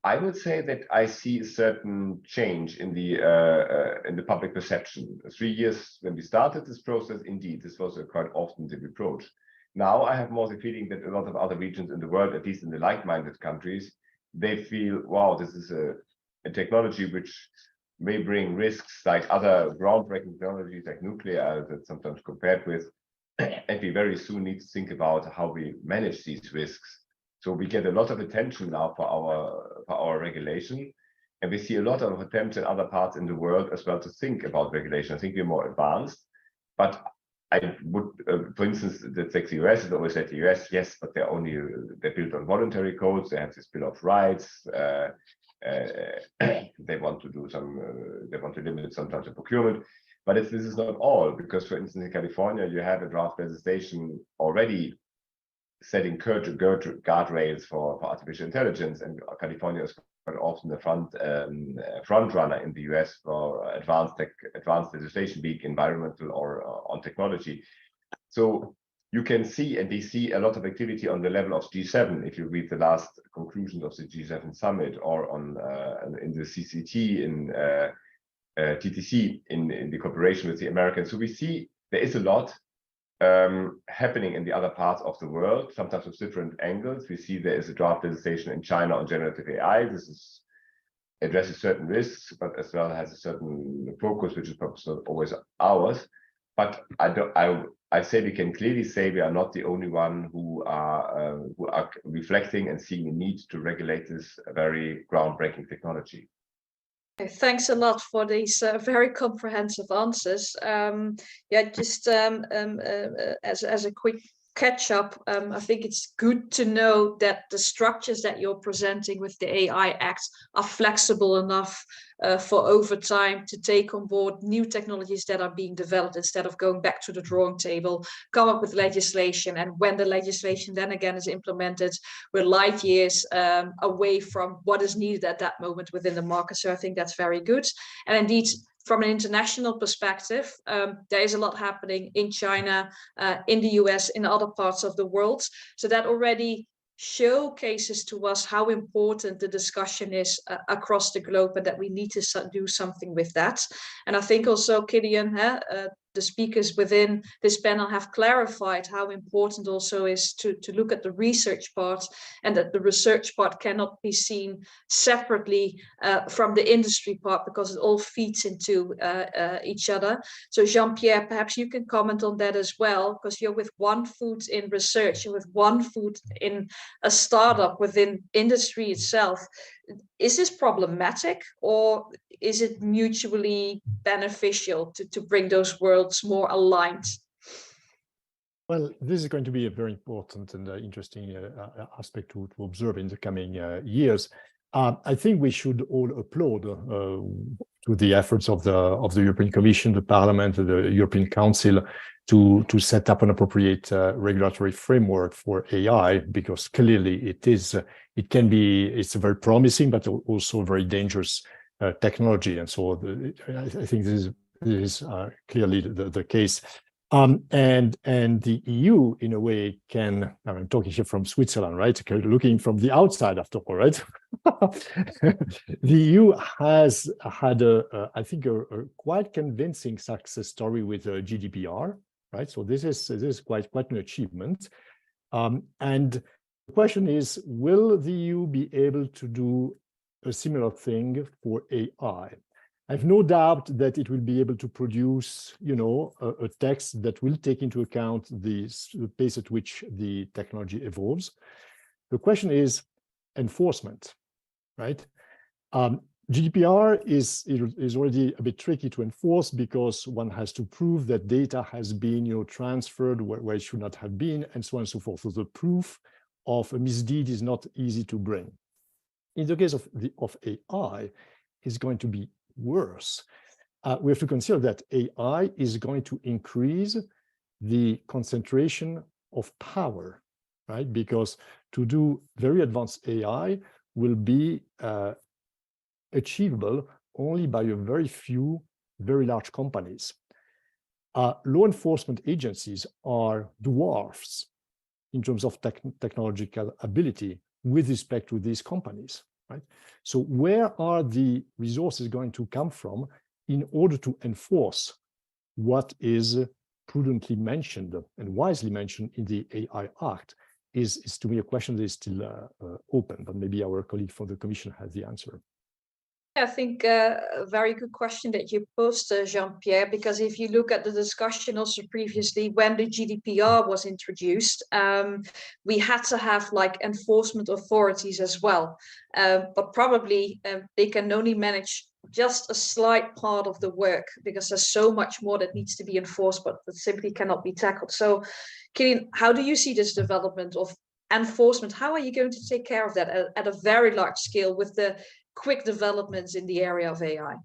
I would say that I see a certain change in the public perception. 3 years when we started this process, indeed, this was quite often the reproach. Now I have more the feeling that a lot of other regions in the world, at least in the like-minded countries, they feel, wow, this is a technology which may bring risks like other groundbreaking technologies like nuclear that's sometimes compared with, and we very soon need to think about how we manage these risks. So we get a lot of attention now for our regulation, and we see a lot of attempts in other parts in the world as well to think about regulation. I think we're more advanced, but I would, for instance, that's like the US, is always said the US, yes, but they're built on voluntary codes. They have this Bill of Rights. They want to do they want to limit sometimes the procurement, but this is not all, because for instance in California you have a draft legislation already setting guardrails for artificial intelligence, and California is quite often the front runner in the US for advanced legislation, be it environmental or on technology. So you can see, and we see a lot of activity on the level of G7 if you read the last conclusions of the G7 summit, or on in the CCT, in TTC, in the cooperation with the Americans. So we see there is a lot happening in the other parts of the world, sometimes with different angles. We see there is a draft legislation in China on generative AI. This addresses certain risks, but as well has a certain focus, which is perhaps not always ours. But I say we can clearly say we are not the only one who are reflecting and seeing the need to regulate this very groundbreaking technology. Thanks a lot for these very comprehensive answers. Yeah, just as a quick catch up, I think it's good to know that the structures that you're presenting with the AI Act are flexible enough for over time to take on board new technologies that are being developed, instead of going back to the drawing table, come up with legislation. And when the legislation then again is implemented, we're light years away from what is needed at that moment within the market. So I think that's very good. And indeed, from an international perspective, there is a lot happening in China, in the US, in other parts of the world. So that already showcases to us how important the discussion is across the globe, and that we need to do something with that. And I think also, Killian, the speakers within this panel have clarified how important also is to look at the research part, and that the research part cannot be seen separately from the industry part, because it all feeds into each other. So Jean-Pierre, perhaps you can comment on that as well, because you're with one foot in research and with one foot in a startup within industry itself. Is this problematic, or is it mutually beneficial to bring those worlds more aligned? Well, this is going to be a very important and interesting aspect to observe in the coming years. I think we should all applaud to the efforts of the European Commission, the Parliament, the European Council to set up an appropriate regulatory framework for AI, because clearly it's very promising, but also very dangerous technology. And so I think this is clearly the case. And the EU, in a way, I'm talking here from Switzerland, right? Looking from the outside, after all, right? The EU has had, I think, a quite convincing success story with GDPR, right? So this is quite an achievement. And the question is, will the EU be able to do a similar thing for AI? I have no doubt that it will be able to produce, a text that will take into account the pace at which the technology evolves. The question is enforcement, right? GDPR is already a bit tricky to enforce, because one has to prove that data has been, transferred where it should not have been, and so on and so forth. So the proof of a misdeed is not easy to bring. In the case of AI, it's going to be worse. We have to consider that AI is going to increase the concentration of power, right? Because to do very advanced AI will be achievable only by a very few very large companies. law enforcement agencies are dwarfs in terms of technological ability with respect to these companies, right? So where are the resources going to come from in order to enforce what is prudently mentioned and wisely mentioned in the AI Act is to me a question that is still open, but maybe our colleague from the Commission has the answer. I think a very good question that you posed, Jean-Pierre, because if you look at the discussion also previously, when the GDPR was introduced, we had to have like enforcement authorities as well. But probably they can only manage just a slight part of the work because there's so much more that needs to be enforced, but that simply cannot be tackled. So, Killian, how do you see this development of enforcement? How are you going to take care of that at a very large scale with the quick developments in the area of AI?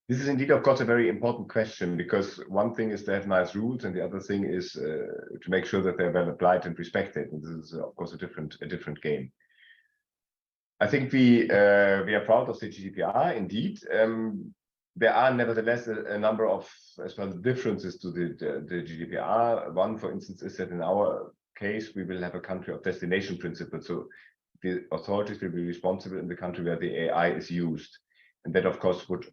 This is indeed, of course, a very important question, because one thing is to have nice rules, and the other thing is to make sure that they're well applied and respected. And this is, of course, a different game. I think we are proud of the GDPR. Indeed, there are nevertheless a number of differences to the GDPR. One, for instance, is that in our case we will have a country of destination principle. So the authorities will be responsible in the country where the AI is used. And that, of course, would,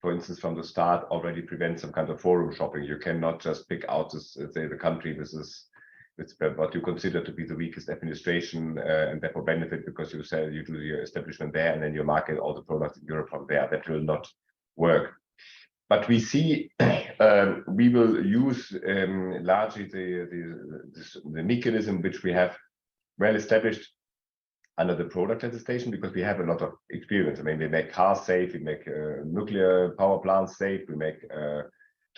for instance, from the start already prevent some kind of forum shopping. You cannot just pick out, say, the country with what you consider to be the weakest administration and therefore benefit because you do your establishment there and then you market all the products in Europe from there. That will not work. But we see we will use largely the mechanism which we have well established under the product legislation, because we have a lot of experience. I mean, we make cars safe, we make nuclear power plants safe, we make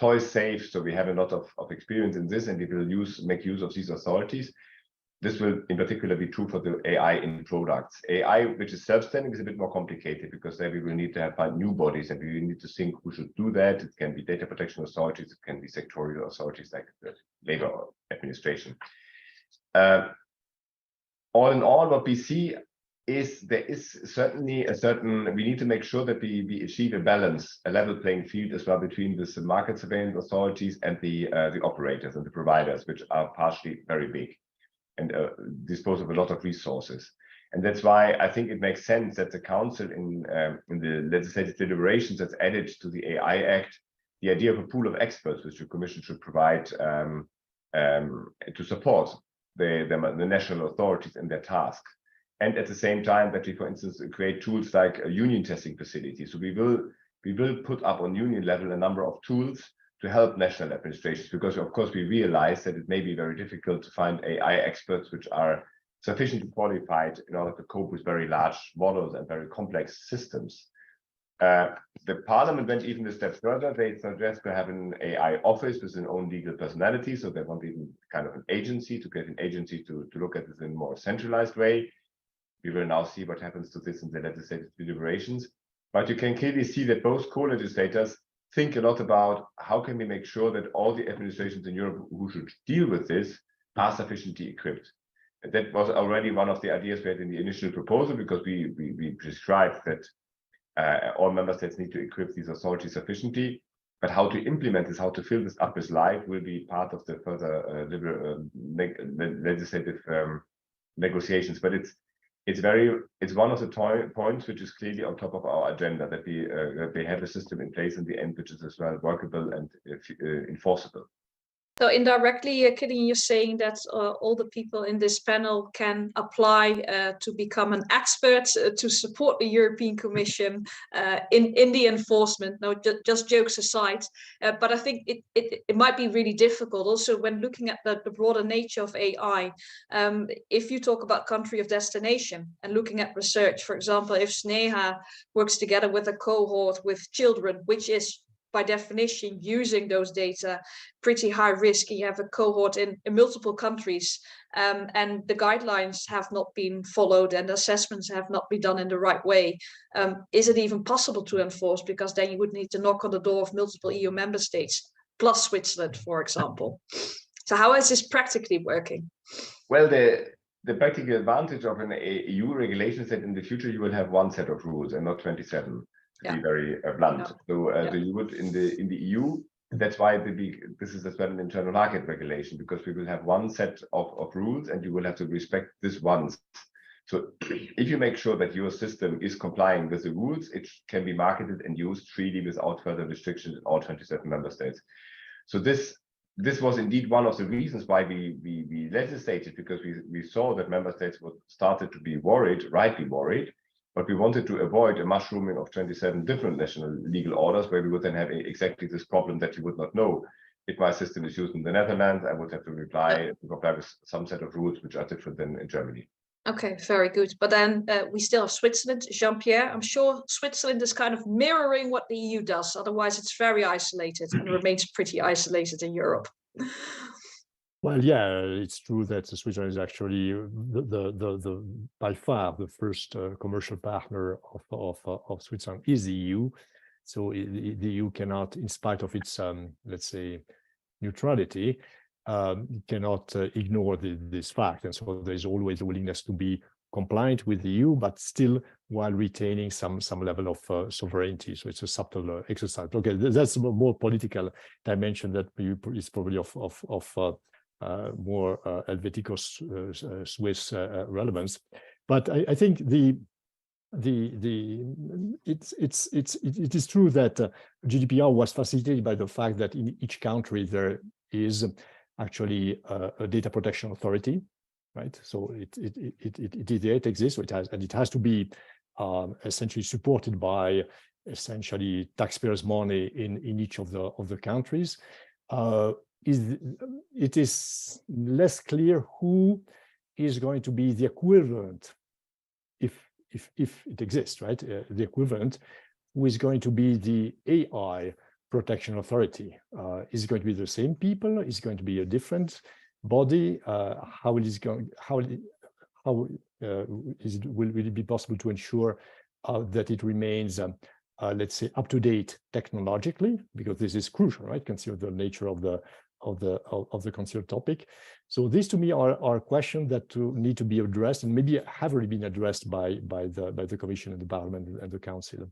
toys safe. So we have a lot of experience in this, and we will make use of these authorities. This will in particular be true for the AI in products. AI, which is self-standing, is a bit more complicated because there we will need to find new bodies and we will need to think who should do that. It can be data protection authorities, it can be sectorial authorities like the labor administration. All in all, what we see is there is certainly we need to make sure that we achieve a balance, a level playing field as well between the market surveillance authorities and the operators and the providers, which are partially very big and dispose of a lot of resources. And that's why I think it makes sense that the Council in the legislative deliberations that's added to the AI Act, the idea of a pool of experts which the Commission should provide to support the national authorities in their task. And at the same time that we, for instance, create tools like a union testing facility. So we will put up on union level a number of tools to help national administrations, because of course we realize that it may be very difficult to find AI experts which are sufficiently qualified in order to cope with very large models and very complex systems. The Parliament went even a step further. They suggest to have an AI office with an own legal personality. So they want even kind of an agency to get an agency to look at this in a more centralized way. We will now see what happens to this in the legislative deliberations. But you can clearly see that both co-legislators think a lot about how can we make sure that all the administrations in Europe who should deal with this are sufficiently equipped. And that was already one of the ideas we had in the initial proposal, because we prescribed that all member states need to equip these authorities sufficiently. But how to implement this, how to fill this up with life, will be part of the further legislative negotiations. But it's one of the points which is clearly on top of our agenda, that we have a system in place in the end which is as well workable and enforceable. So indirectly, Killian, you're saying that all the people in this panel can apply to become an expert to support the European Commission in the enforcement. No, just jokes aside. But I think it might be really difficult also when looking at the broader nature of AI. If you talk about country of destination and looking at research, for example, if SNEHA works together with a cohort with children, which is by definition using those data pretty high risk, you have a cohort in multiple countries, and the guidelines have not been followed and assessments have not been done in the right way, is it even possible to enforce? Because then you would need to knock on the door of multiple EU member states plus Switzerland, for example. So how is this practically working? Well, the practical advantage of an EU regulation is that in the future you will have one set of rules and not 27. To be very blunt. So you would in the EU, That's why this is as well an internal market regulation, because we will have one set of rules and you will have to respect this once. So if you make sure that your system is complying with the rules, it can be marketed and used freely without further restrictions in all 27 member states. So this was indeed one of the reasons why we legislated, because we saw that member states started to be worried, rightly worried, but we wanted to avoid a mushrooming of 27 different national legal orders, where we would then have exactly this problem that you would not know. If my system is used in the Netherlands, I would have to comply with some set of rules which are different than in Germany. Okay, very good. But then we still have Switzerland, Jean-Pierre. I'm sure Switzerland is kind of mirroring what the EU does. Otherwise, it's very isolated and remains pretty isolated in Europe. Well, yeah, it's true that Switzerland is actually the by far the first commercial partner of Switzerland is the EU. So the EU cannot, in spite of its let's say neutrality, cannot ignore this fact, and so there is always a willingness to be compliant with the EU, but still while retaining some level of sovereignty. So it's a subtle exercise. Okay, that's a more political dimension that is probably of more Helvetico Swiss relevance. But I think it is true that GDPR was facilitated by the fact that in each country there is actually a data protection authority, right? So it exists, so it has to be essentially supported by essentially taxpayers' money in each of the countries. It is less clear who is going to be the equivalent, if it exists, right? The equivalent, who is going to be the AI protection authority. Is it going to be the same people? Is it going to be a different body? Will it be possible to ensure that it remains, let's say, up to date technologically? Because this is crucial, right? Consider the nature of the considered topic. So these to me are questions that need to be addressed, and maybe have already been addressed by the Commission and the Parliament and the Council.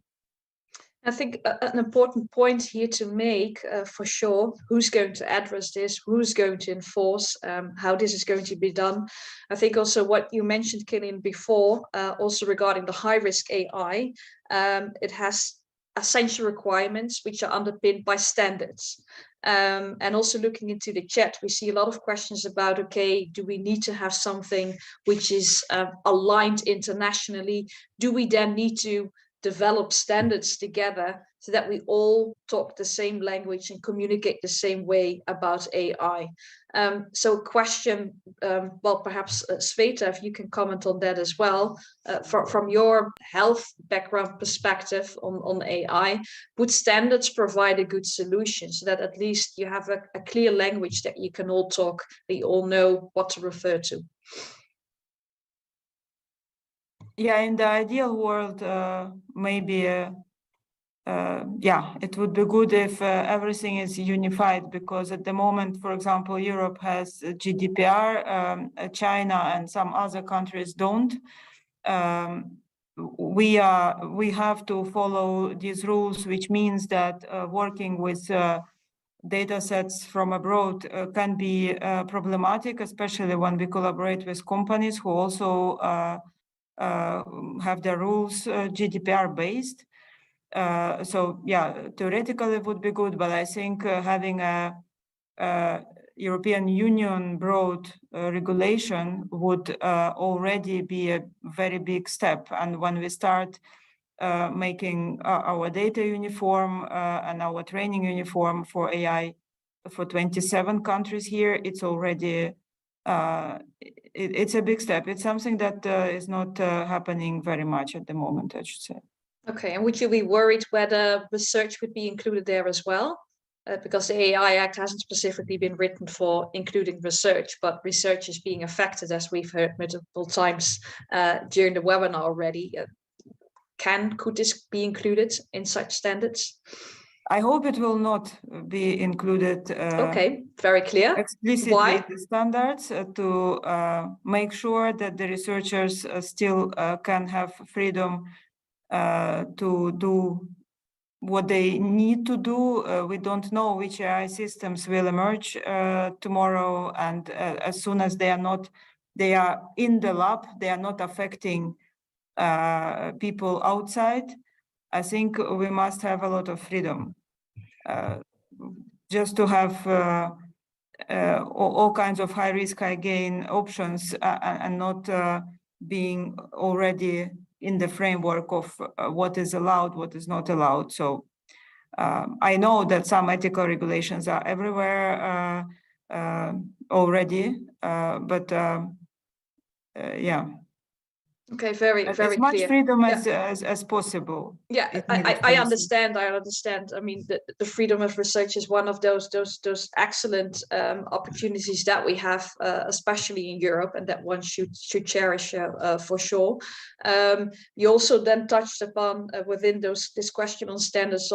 I think an important point here to make, for sure, who's going to address this, who's going to enforce, how this is going to be done. I think also what you mentioned, Killian, before, also regarding the high-risk AI, it has essential requirements which are underpinned by standards. And also looking into the chat, we see a lot of questions about, okay, do we need to have something which is aligned internationally? Do we then need to develop standards together so that we all talk the same language and communicate the same way about AI? So question, well, perhaps Sveta, if you can comment on that as well, from your health background perspective on AI, would standards provide a good solution so that at least you have a clear language that you can all talk, that you all know what to refer to? Yeah, in the ideal world, maybe, yeah, it would be good if everything is unified, because at the moment, for example, Europe has GDPR, China and some other countries don't. We have to follow these rules, which means that working with data sets from abroad can be problematic, especially when we collaborate with companies who also have their rules GDPR based. So yeah, theoretically it would be good, but I think having a European Union broad regulation would already be a very big step. And when we start making our data uniform and our training uniform for AI for 27 countries here, it's already it's a big step. It's something that is not happening very much at the moment, I should say. Okay, and would you be worried whether research would be included there as well? Because the AI Act hasn't specifically been written for including research, but research is being affected, as we've heard multiple times during the webinar already. Could this be included in such standards? I hope it will not be included. Okay, very clear. Explicitly Why? the standards to make sure that the researchers still can have freedom to do what they need to do. We don't know which AI systems will emerge tomorrow, and as soon as they are in the lab, they are not affecting people outside. I think we must have a lot of freedom just to have all kinds of high risk, high gain options and not being already in the framework of what is allowed, what is not allowed. So I know that some ethical regulations are everywhere already, but yeah. Okay, very as clear. much freedom as possible. Yeah, I understand. I mean, the freedom of research is one of those excellent opportunities that we have, especially in Europe, and that one should cherish for sure. You also then touched upon within this question on standards.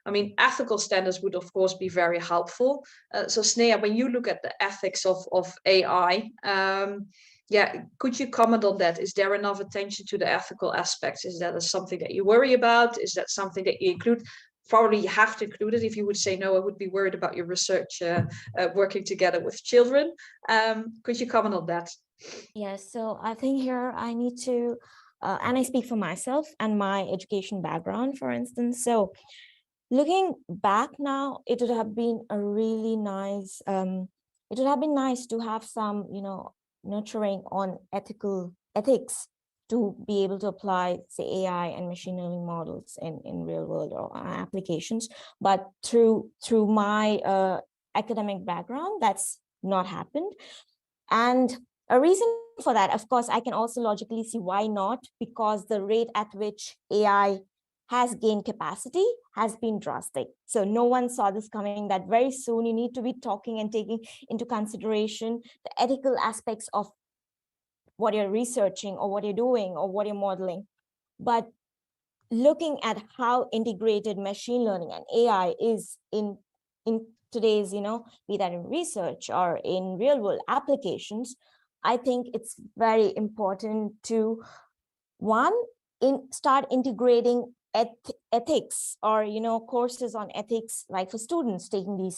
I mean, ethical standards would of course be very helpful. So Snea, when you look at the ethics of AI. Yeah, could you comment on that? Is there enough attention to the ethical aspects? Is that something that you worry about? Is that something that you include? Probably you have to include it. If you would say no, I would be worried about your research working together with children. Could you comment on that? Yes, so I think here I need to, and I speak for myself and my education background, for instance. So looking back now, it would have been a really nice, it would have been nice to have some, nurturing on ethics to be able to apply, say, AI and machine learning models in real world or applications. But through my academic background, that's not happened. And a reason for that, of course, I can also logically see why not, because the rate at which AI has gained capacity has been drastic. So no one saw this coming, that very soon you need to be talking and taking into consideration the ethical aspects of what you're researching or what you're doing or what you're modeling. But looking at how integrated machine learning and AI is in today's, be that in research or in real world applications, I think it's very important to, one, start integrating ethics or courses on ethics, like for students taking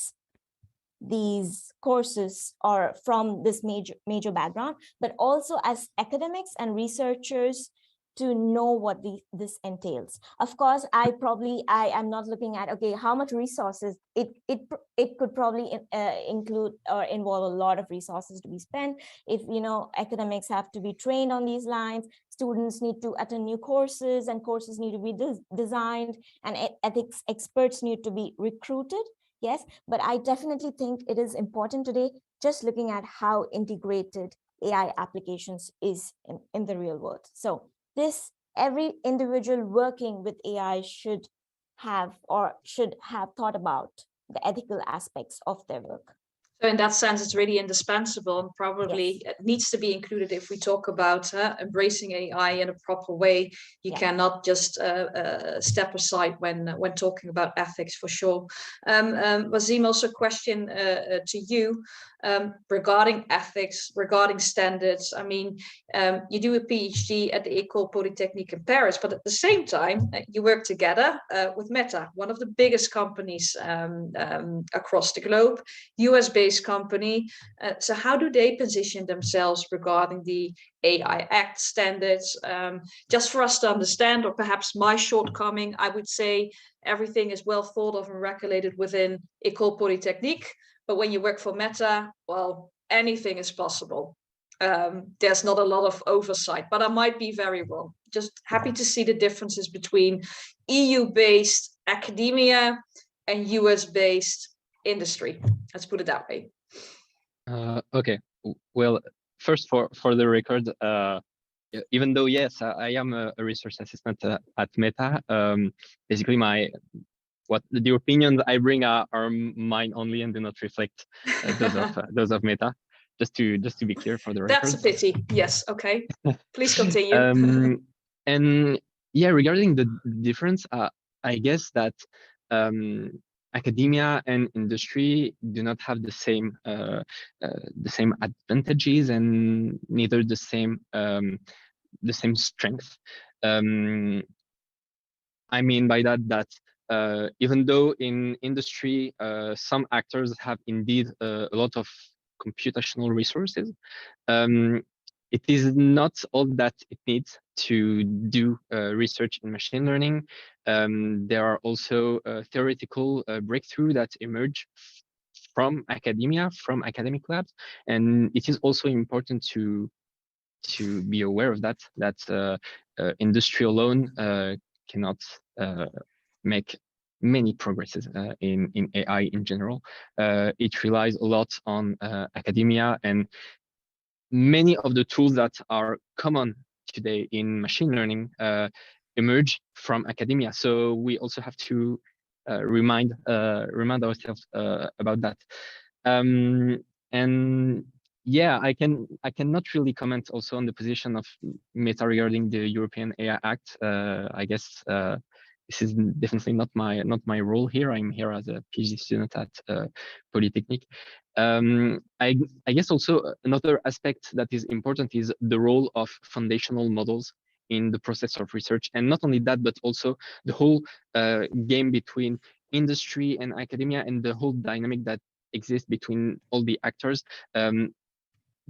these courses or from this major background, but also as academics and researchers to know what this entails. Of course, I am not looking at, okay, how much resources it could probably include or involve a lot of resources to be spent. If academics have to be trained on these lines, students need to attend new courses, and courses need to be designed, and ethics experts need to be recruited. Yes, but I definitely think it is important today, just looking at how integrated AI applications is in the real world. So every individual working with AI should have thought about the ethical aspects of their work. So in that sense, it's really indispensable, and probably it needs to be included if we talk about embracing AI in a proper way. You cannot just step aside when talking about ethics, for sure. Wasim, also a question to you regarding ethics, regarding standards. I mean, you do a PhD at the École Polytechnique in Paris, but at the same time, you work together with Meta, one of the biggest companies across the globe, US-based company. So how do they position themselves regarding the AI Act standards? Just for us to understand, or perhaps my shortcoming, I would say everything is well thought of and regulated within École Polytechnique. But when you work for Meta, well, anything is possible. There's not a lot of oversight, but I might be very wrong. Just happy to see the differences between EU-based academia and US-based industry. Let's put it that way. Okay. Well, first for the record, even though yes, I am a research assistant at Meta. Basically, the opinions I bring are mine only and do not reflect those of Meta. Just to be clear for the record. That's a pity. Yes. Okay. Please continue. And yeah, regarding the difference, I guess that academia and industry do not have the same advantages and neither the same strength. I mean by that even though in industry, some actors have indeed a lot of computational resources, it is not all that it needs to do research in machine learning. There are also theoretical breakthroughs that emerge from academia, from academic labs, and it is also important to be aware of that industry alone cannot make many progresses in AI in general. It relies a lot on academia, and many of the tools that are common today in machine learning emerge from academia. So we also have to remind ourselves about that. And yeah, I cannot really comment also on the position of Meta regarding the European AI Act. I guess this is definitely not my role here. I'm here as a PhD student at Polytechnic. I guess also another aspect that is important is the role of foundational models in the process of research, and not only that, but also the whole game between industry and academia, and the whole dynamic that exists between all the actors.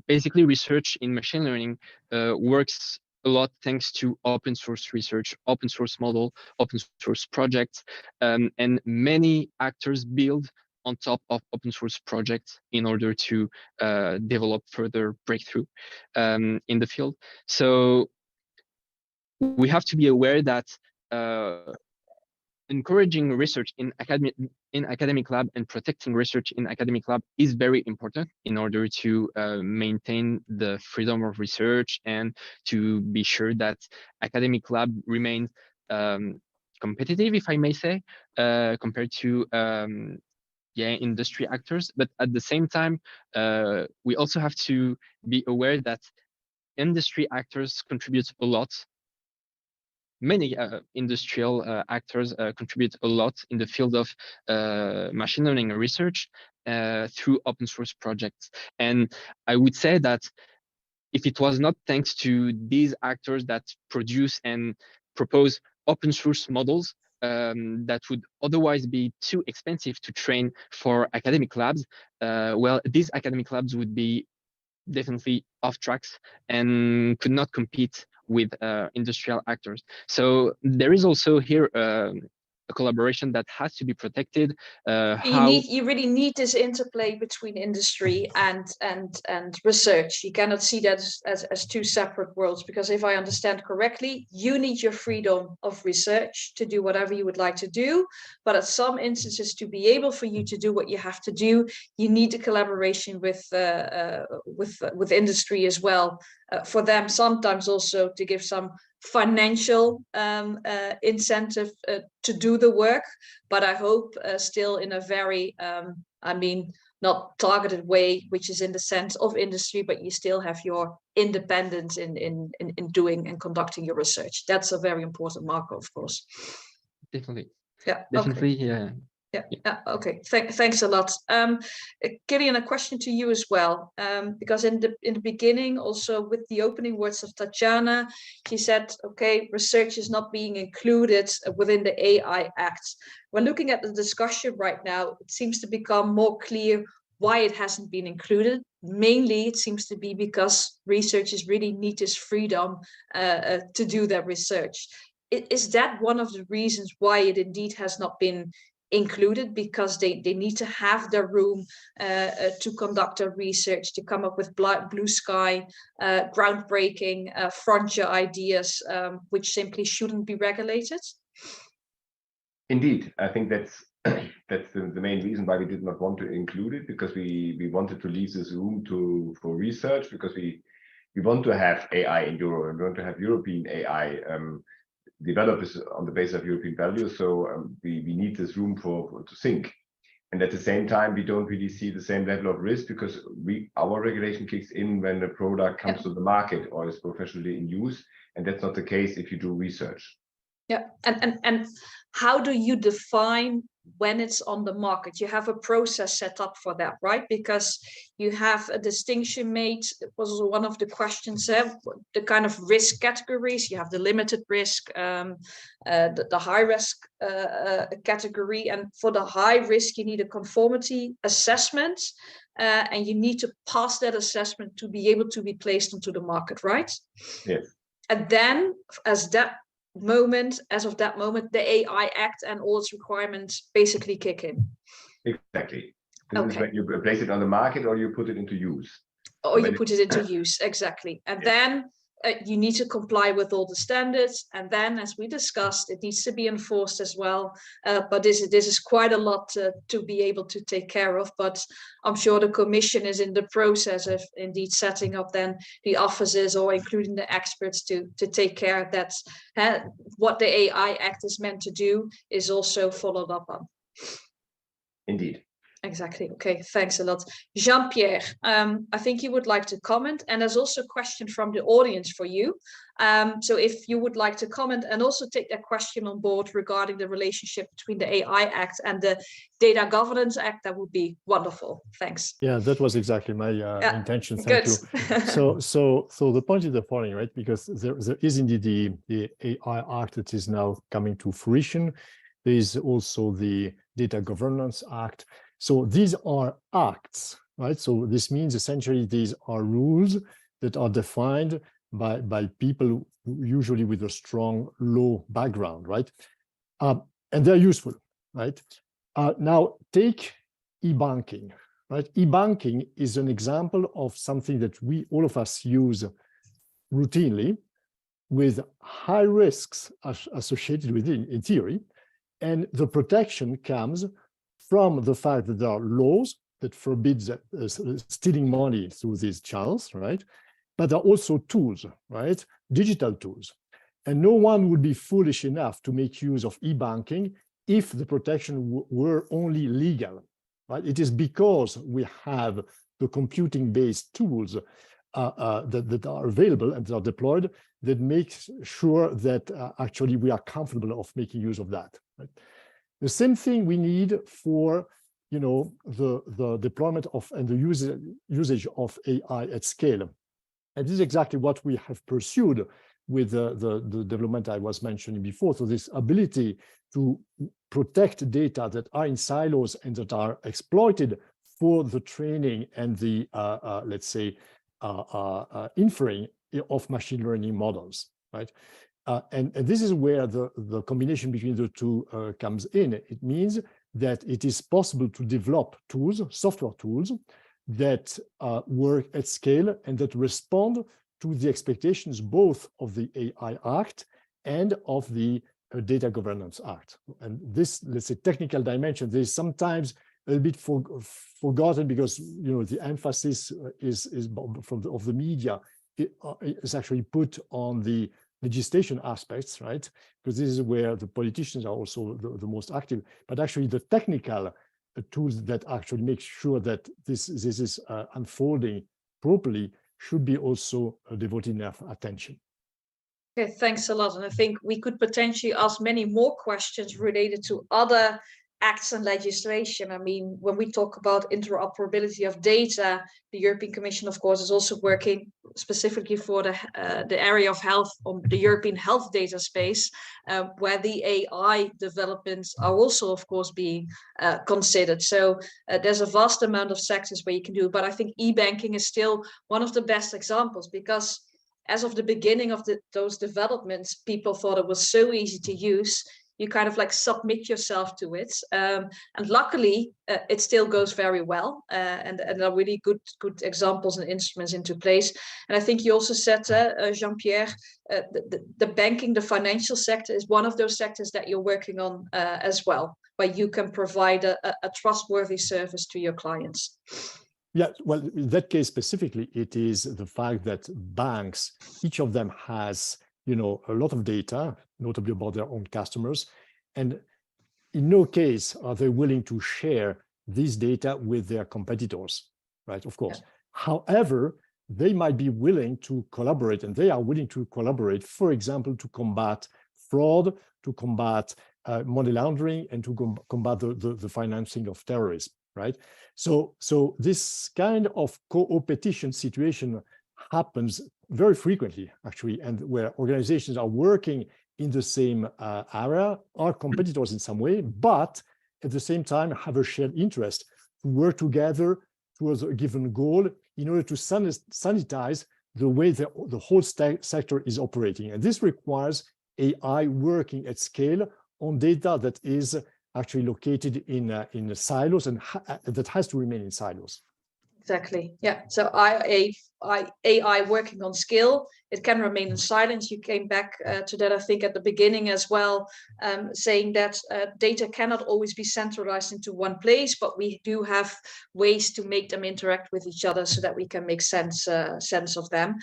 Basically, research in machine learning works a lot thanks to open source research, open source model, open source projects, and many actors build on top of open source projects in order to develop further breakthrough in the field. So we have to be aware that encouraging research in academic lab and protecting research in academic lab is very important in order to maintain the freedom of research and to be sure that academic lab remains competitive, if I may say, compared to industry actors. But at the same time, we also have to be aware that industry actors contribute a lot. Many industrial actors contribute a lot in the field of machine learning research through open source projects. And I would say that if it was not thanks to these actors that produce and propose open source models that would otherwise be too expensive to train for academic labs, well, these academic labs would be definitely off tracks and could not compete with industrial actors. So there is also here a collaboration that has to be protected. You really need this interplay between industry and research. You cannot see that as two separate worlds, because if I understand correctly, you need your freedom of research to do whatever you would like to do, but at some instances, to be able for you to do what you have to do, you need the collaboration with industry as well. For them, sometimes also to give some financial incentive to do the work, but I hope still in a very, not targeted way, which is in the sense of industry, but you still have your independence in doing and conducting your research. That's a very important marker, of course. Definitely. Yeah. Definitely. Okay. Yeah. Yeah. Okay. Thanks a lot. Killian, a question to you as well, because in the beginning, also with the opening words of Tatjana, she said, okay, research is not being included within the AI Act. When looking at the discussion right now, it seems to become more clear why it hasn't been included. Mainly, it seems to be because researchers really need this freedom to do their research. Is that one of the reasons why it indeed has not been included, because they need to have their room to conduct their research, to come up with blue sky, groundbreaking frontier ideas, which simply shouldn't be regulated? Indeed, I think that's the main reason why we did not want to include it, because we wanted to leave this room for research, because we want to have AI in Europe, and we want to have European AI developed on the basis of European values. So we need this room to think. And at the same time, we don't really see the same level of risk, because our regulation kicks in when the product comes to the market or is professionally in use. And that's not the case if you do research. Yeah. And how do you define when it's on the market. You have a process set up for that, right? Because you have a distinction made. It was one of the questions, the kind of risk categories. You have the limited risk, the high risk category. And for the high risk, you need a conformity assessment. And you need to pass that assessment to be able to be placed into the market, right? Yes. And then as of that moment, the AI Act and all its requirements basically kick in. Exactly. This is when you place it on the market or you put it into use. Or you put it into use, exactly. And then you need to comply with all the standards. And then, as we discussed, it needs to be enforced as well. But this is quite a lot to be able to take care of. But I'm sure the Commission is in the process of indeed setting up then the offices or including the experts to take care that what the AI Act is meant to do is also followed up on. Indeed. Exactly. Okay, thanks a lot. Jean-Pierre, I think you would like to comment, and there's also a question from the audience for you. So if you would like to comment and also take that question on board regarding the relationship between the AI Act and the Data Governance Act, that would be wonderful. Thanks. Yeah, that was exactly my intention. Thank you. So the point is the following, right? Because there is indeed the AI Act that is now coming to fruition. There is also the Data Governance Act. So these are acts, right? So this means essentially these are rules that are defined by people usually with a strong law background, right? And they're useful, right? Now take e-banking, right? E-banking is an example of something that all of us use routinely with high risks associated with it in theory. And the protection comes from the fact that there are laws that forbid stealing money through these channels, right? But there are also tools, right? Digital tools. And no one would be foolish enough to make use of e-banking if the protection were only legal, right? It is because we have the computing-based tools that are available and that are deployed that makes sure that actually we are comfortable of making use of that, right? The same thing we need for, the deployment of and the usage of AI at scale. And this is exactly what we have pursued with the development I was mentioning before. So this ability to protect data that are in silos and that are exploited for the training and the, let's say, inferring of machine learning models, right? And this is where the combination between the two comes in. It means that it is possible to develop tools, software tools, that work at scale and that respond to the expectations both of the AI Act and of the Data Governance Act. And this, let's say, technical dimension, there is sometimes a little bit forgotten because the emphasis is of the media is actually put on the legislation aspects, right? Because this is where the politicians are also the most active, but actually the technical tools that actually make sure that this is unfolding properly should be also devoted enough attention. Okay, thanks a lot. And I think we could potentially ask many more questions related to other acts and legislation. I mean, when we talk about interoperability of data, the European Commission, of course, is also working specifically for the area of health on the European health data space, where the AI developments are also, of course, being considered. So there's a vast amount of sectors where you can do, but I think e-banking is still one of the best examples because as of the beginning of those developments, people thought it was so easy to use. You kind of like submit yourself to it. And luckily, it still goes very well. And are really good examples and instruments into place. And I think you also said, Jean-Pierre, the banking, the financial sector is one of those sectors that you're working on as well, where you can provide a trustworthy service to your clients. Yeah, well, in that case specifically, it is the fact that banks, each of them has a lot of data, notably about their own customers. And in no case are they willing to share this data with their competitors, right? Of course. Yeah. However, they might be willing to collaborate, and they are willing to collaborate, for example, to combat fraud, to combat money laundering and to combat the financing of terrorism, right? So this kind of co-opetition situation happens very frequently, actually, and where organizations are working in the same area, are competitors in some way, but at the same time have a shared interest to work together towards a given goal in order to sanitize the way the whole sector is operating. And this requires AI working at scale on data that is actually located in silos and that has to remain in silos. Exactly. Yeah. So AI working on scale, it can remain in silence. You came back to that, I think, at the beginning as well, saying that data cannot always be centralized into one place, but we do have ways to make them interact with each other so that we can make sense of them.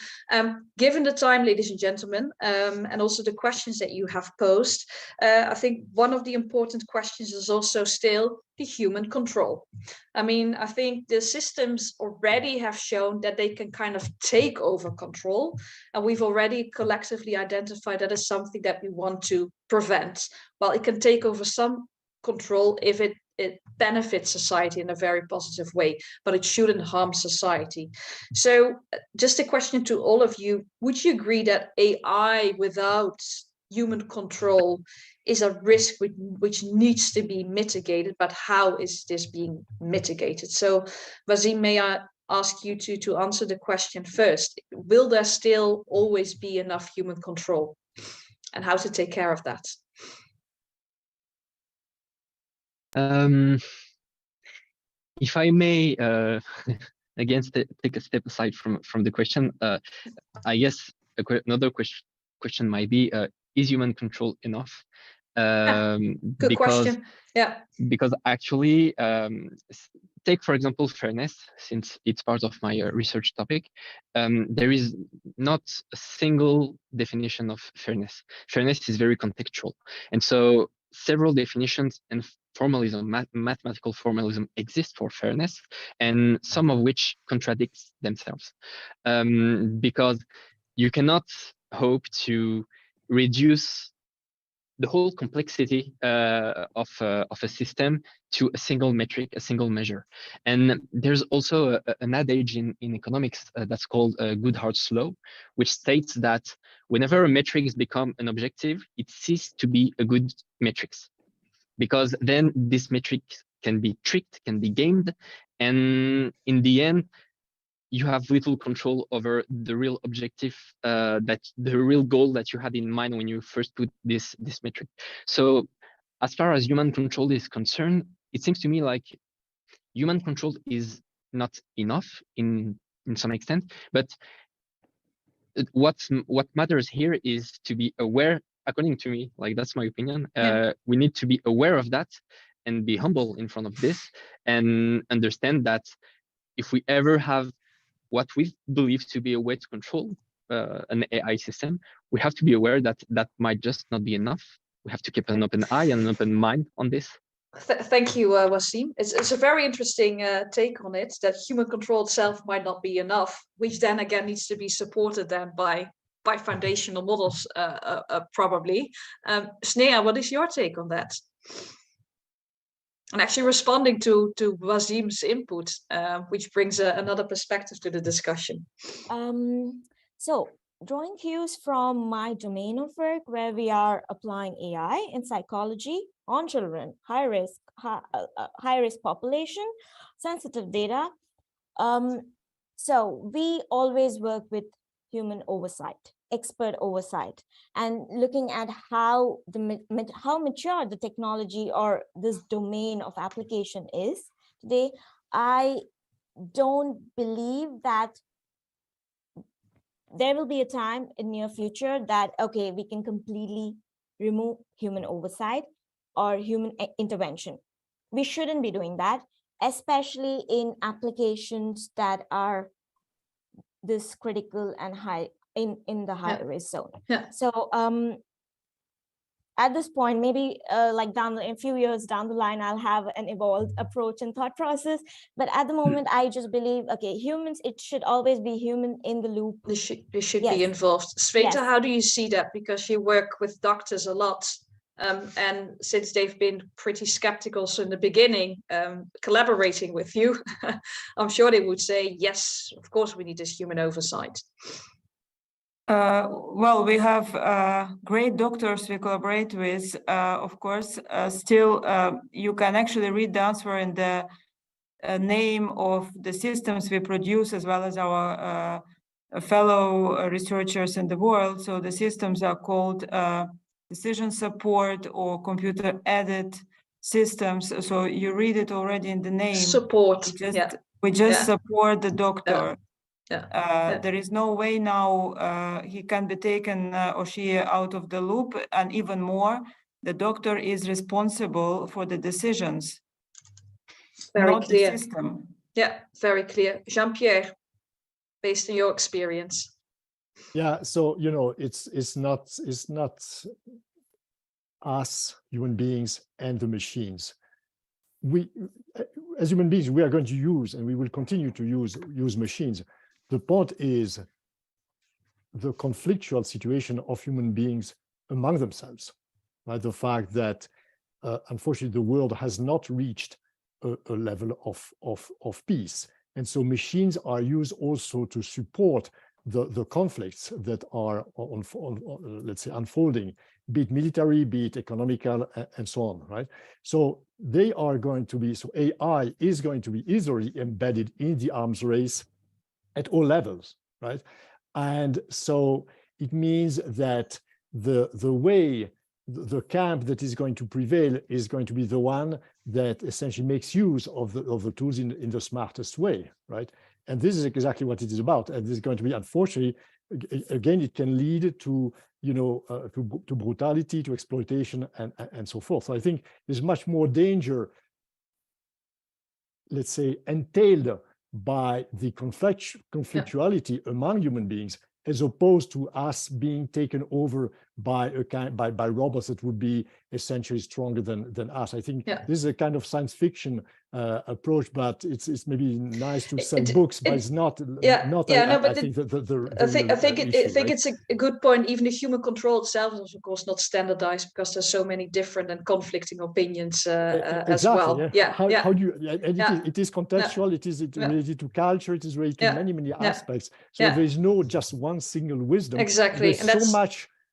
Given the time, ladies and gentlemen, and also the questions that you have posed, I think one of the important questions is also still the human control. I mean, I think the systems already have shown that they can kind of take over control. And we've already collectively identified that as something that we want to prevent. Well, it can take over some control if it benefits society in a very positive way, but it shouldn't harm society. So just a question to all of you, would you agree that AI without human control is a risk which needs to be mitigated, but how is this being mitigated? So Wasim, may I ask you to answer the question first? Will there still always be enough human control, and how to take care of that? If I may, again, take a step aside from the question, I guess another question might be, is human control enough? Good question. Yeah. Because actually, take, for example, fairness, since it's part of my research topic, there is not a single definition of fairness. Fairness is very contextual. And so several definitions and formalism, mathematical formalism exist for fairness, and some of which contradicts themselves. Because you cannot hope to reduce the whole complexity of a system to a single metric, a single measure. And there's also an adage in economics that's called Goodhart's law, which states that whenever a metric has become an objective, it ceases to be a good metric, because then this metric can be tricked, can be gamed, and in the end, you have little control over the real objective, that the real goal that you had in mind when you first put this metric. So as far as human control is concerned, it seems to me like human control is not enough in some extent, but what matters here is to be aware, according to me, like that's my opinion. We need to be aware of that and be humble in front of this and understand that if we ever have what we believe to be a way to control an AI system, we have to be aware that that might just not be enough. We have to keep an open eye and an open mind on this. Thank you, Wasim. It's a very interesting take on it, that human control itself might not be enough, which then again needs to be supported then by foundational models, probably. Snea, what is your take on that? And actually responding to Wasim's input, which brings another perspective to the discussion. So drawing cues from my domain of work, where we are applying AI in psychology on children, high risk population, sensitive data. So we always work with human oversight, expert oversight, and looking at how mature the technology or this domain of application is today. I don't believe that there will be a time in near future that, okay, we can completely remove human oversight or human intervention. We shouldn't be doing that, especially in applications that are this critical and high in the high risk zone. So at this point, maybe like in a few years down the line, I'll have an evolved approach and thought process. But at the moment, I just believe, okay, humans, it should always be human in the loop. They should be involved. Sveta, how do you see that? Because you work with doctors a lot. And since they've been pretty skeptical in the beginning, collaborating with you, I'm sure they would say, yes, of course, we need this human oversight. Well, we have great doctors we collaborate with, of course. Still, you can actually read the answer in the name of the systems we produce, as well as our fellow researchers in the world. So the systems are called decision support or computer-aided systems. So you read it already in the name. Support. We just support the doctor. There is no way now he can be taken or she out of the loop, and even more, the doctor is responsible for the decisions, not the system. Yeah, very clear. Jean-Pierre, based on your experience. Yeah, so it's not us human beings and the machines. We, as human beings, we are going to use, and we will continue to use machines. The point is the conflictual situation of human beings among themselves, right? The fact that unfortunately the world has not reached a level of peace, and so machines are used also to support the conflicts that are let's say unfolding, be it military, be it economical, and so on, right? So they are going to be, so AI is going to be easily embedded in the arms race at all levels, right? And so it means that the way, the camp that is going to prevail is going to be the one that essentially makes use of the tools in the smartest way, right? And this is exactly what it is about. And this is going to be, unfortunately, again, it can lead to, to brutality, to exploitation, and so forth. So I think there's much more danger, let's say, entailed by the conflictuality among human beings, as opposed to us being taken over by by robots that would be essentially stronger than us. I think this is a kind of science fiction approach, but it's maybe nice to sell books, but it's not. I think it's a good point. Even the human control itself is of course not standardized, because there's so many different and conflicting opinions as well. How do you? It is contextual. It is related to culture. It is related to many aspects. So there is no just one single wisdom. Exactly, there's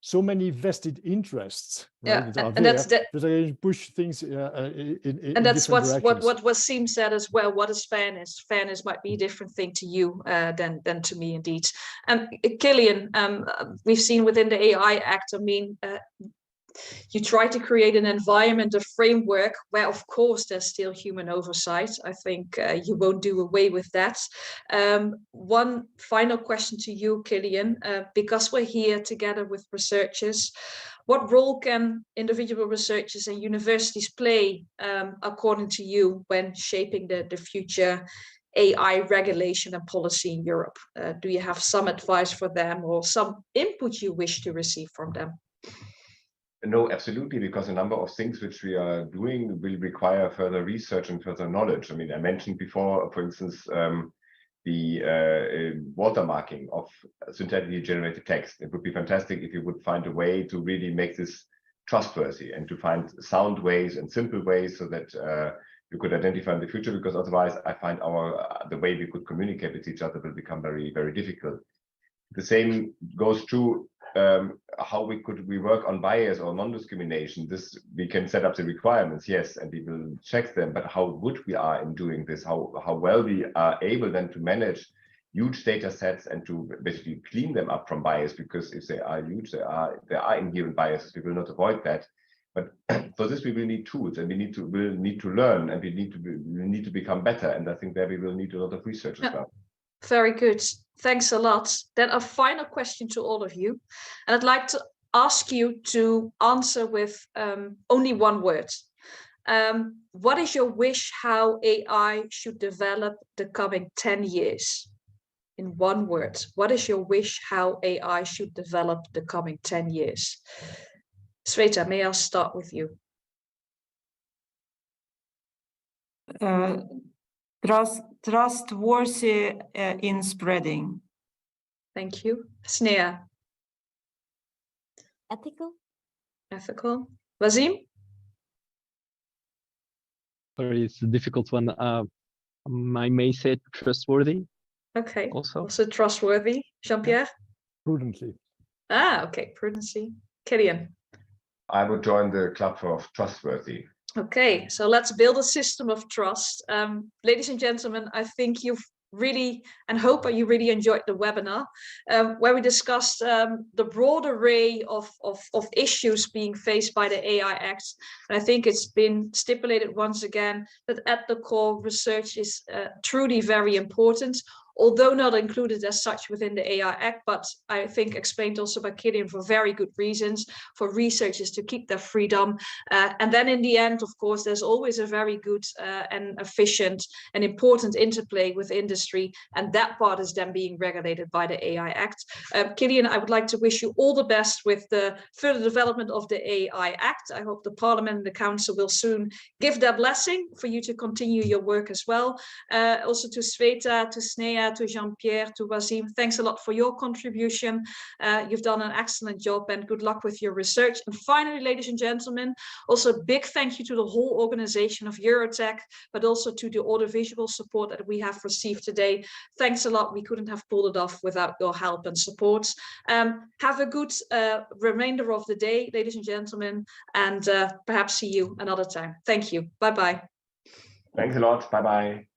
so many vested interests, right, that are that are going to push things in and that's what Wasim said as well. What is fairness? Fairness might be a different thing to you than to me, indeed. Killian, we've seen within the AI Act, you try to create an environment, a framework where, of course, there's still human oversight. I think you won't do away with that. One final question to you, Killian, because we're here together with researchers, what role can individual researchers and universities play, according to you, when shaping the future AI regulation and policy in Europe? Do you have some advice for them or some input you wish to receive from them? No, absolutely, because a number of things which we are doing will require further research and further knowledge. I mean, I mentioned before, for instance, the watermarking of synthetically generated text. It would be fantastic if you would find a way to really make this trustworthy and to find sound ways and simple ways so that you could identify in the future, because otherwise I find the way we could communicate with each other will become very, very difficult. The same goes true how we work on bias or non-discrimination. This, we can set up the requirements, yes, and we will check them, but how good we are in doing this, how well we are able then to manage huge data sets and to basically clean them up from bias, because if they are huge, there are inherent biases. We will not avoid that. But for this, we will need tools, and we'll need to learn, and we need to become better. And I think there we will need a lot of research as well. Very good. Thanks a lot. Then a final question to all of you. And I'd like to ask you to answer with only one word. What is your wish how AI should develop the coming 10 years? In one word, what is your wish how AI should develop the coming 10 years? Sveta, may I start with you? Trustworthy in spreading. Thank you. Snea? Ethical. Ethical. Wasim? Sorry, it's a difficult one. I may say trustworthy. Okay, Also trustworthy. Jean-Pierre? Prudently. Ah, okay, prudency. Killian? I would join the club of trustworthy. Okay, so let's build a system of trust. Ladies and gentlemen, I think you've really, and hope you really enjoyed the webinar where we discussed the broad array of issues being faced by the AI Act. And I think it's been stipulated once again that at the core research is truly very important, although not included as such within the AI Act, but I think explained also by Killian for very good reasons, for researchers to keep their freedom. And then in the end, of course, there's always a very good and efficient and important interplay with industry, and that part is then being regulated by the AI Act. Killian, I would like to wish you all the best with the further development of the AI Act. I hope the Parliament and the Council will soon give their blessing for you to continue your work as well. Also to Sveta, to Snea, to Jean-Pierre, to Wasim, thanks a lot for your contribution. You've done an excellent job and good luck with your research. And finally, ladies and gentlemen, also a big thank you to the whole organization of Eurotech, but also to the audiovisual support that we have received today. Thanks a lot. We couldn't have pulled it off without your help and support. Have a good remainder of the day, ladies and gentlemen, and perhaps see you another time. Thank you. Bye-bye. Thanks a lot. Bye-bye.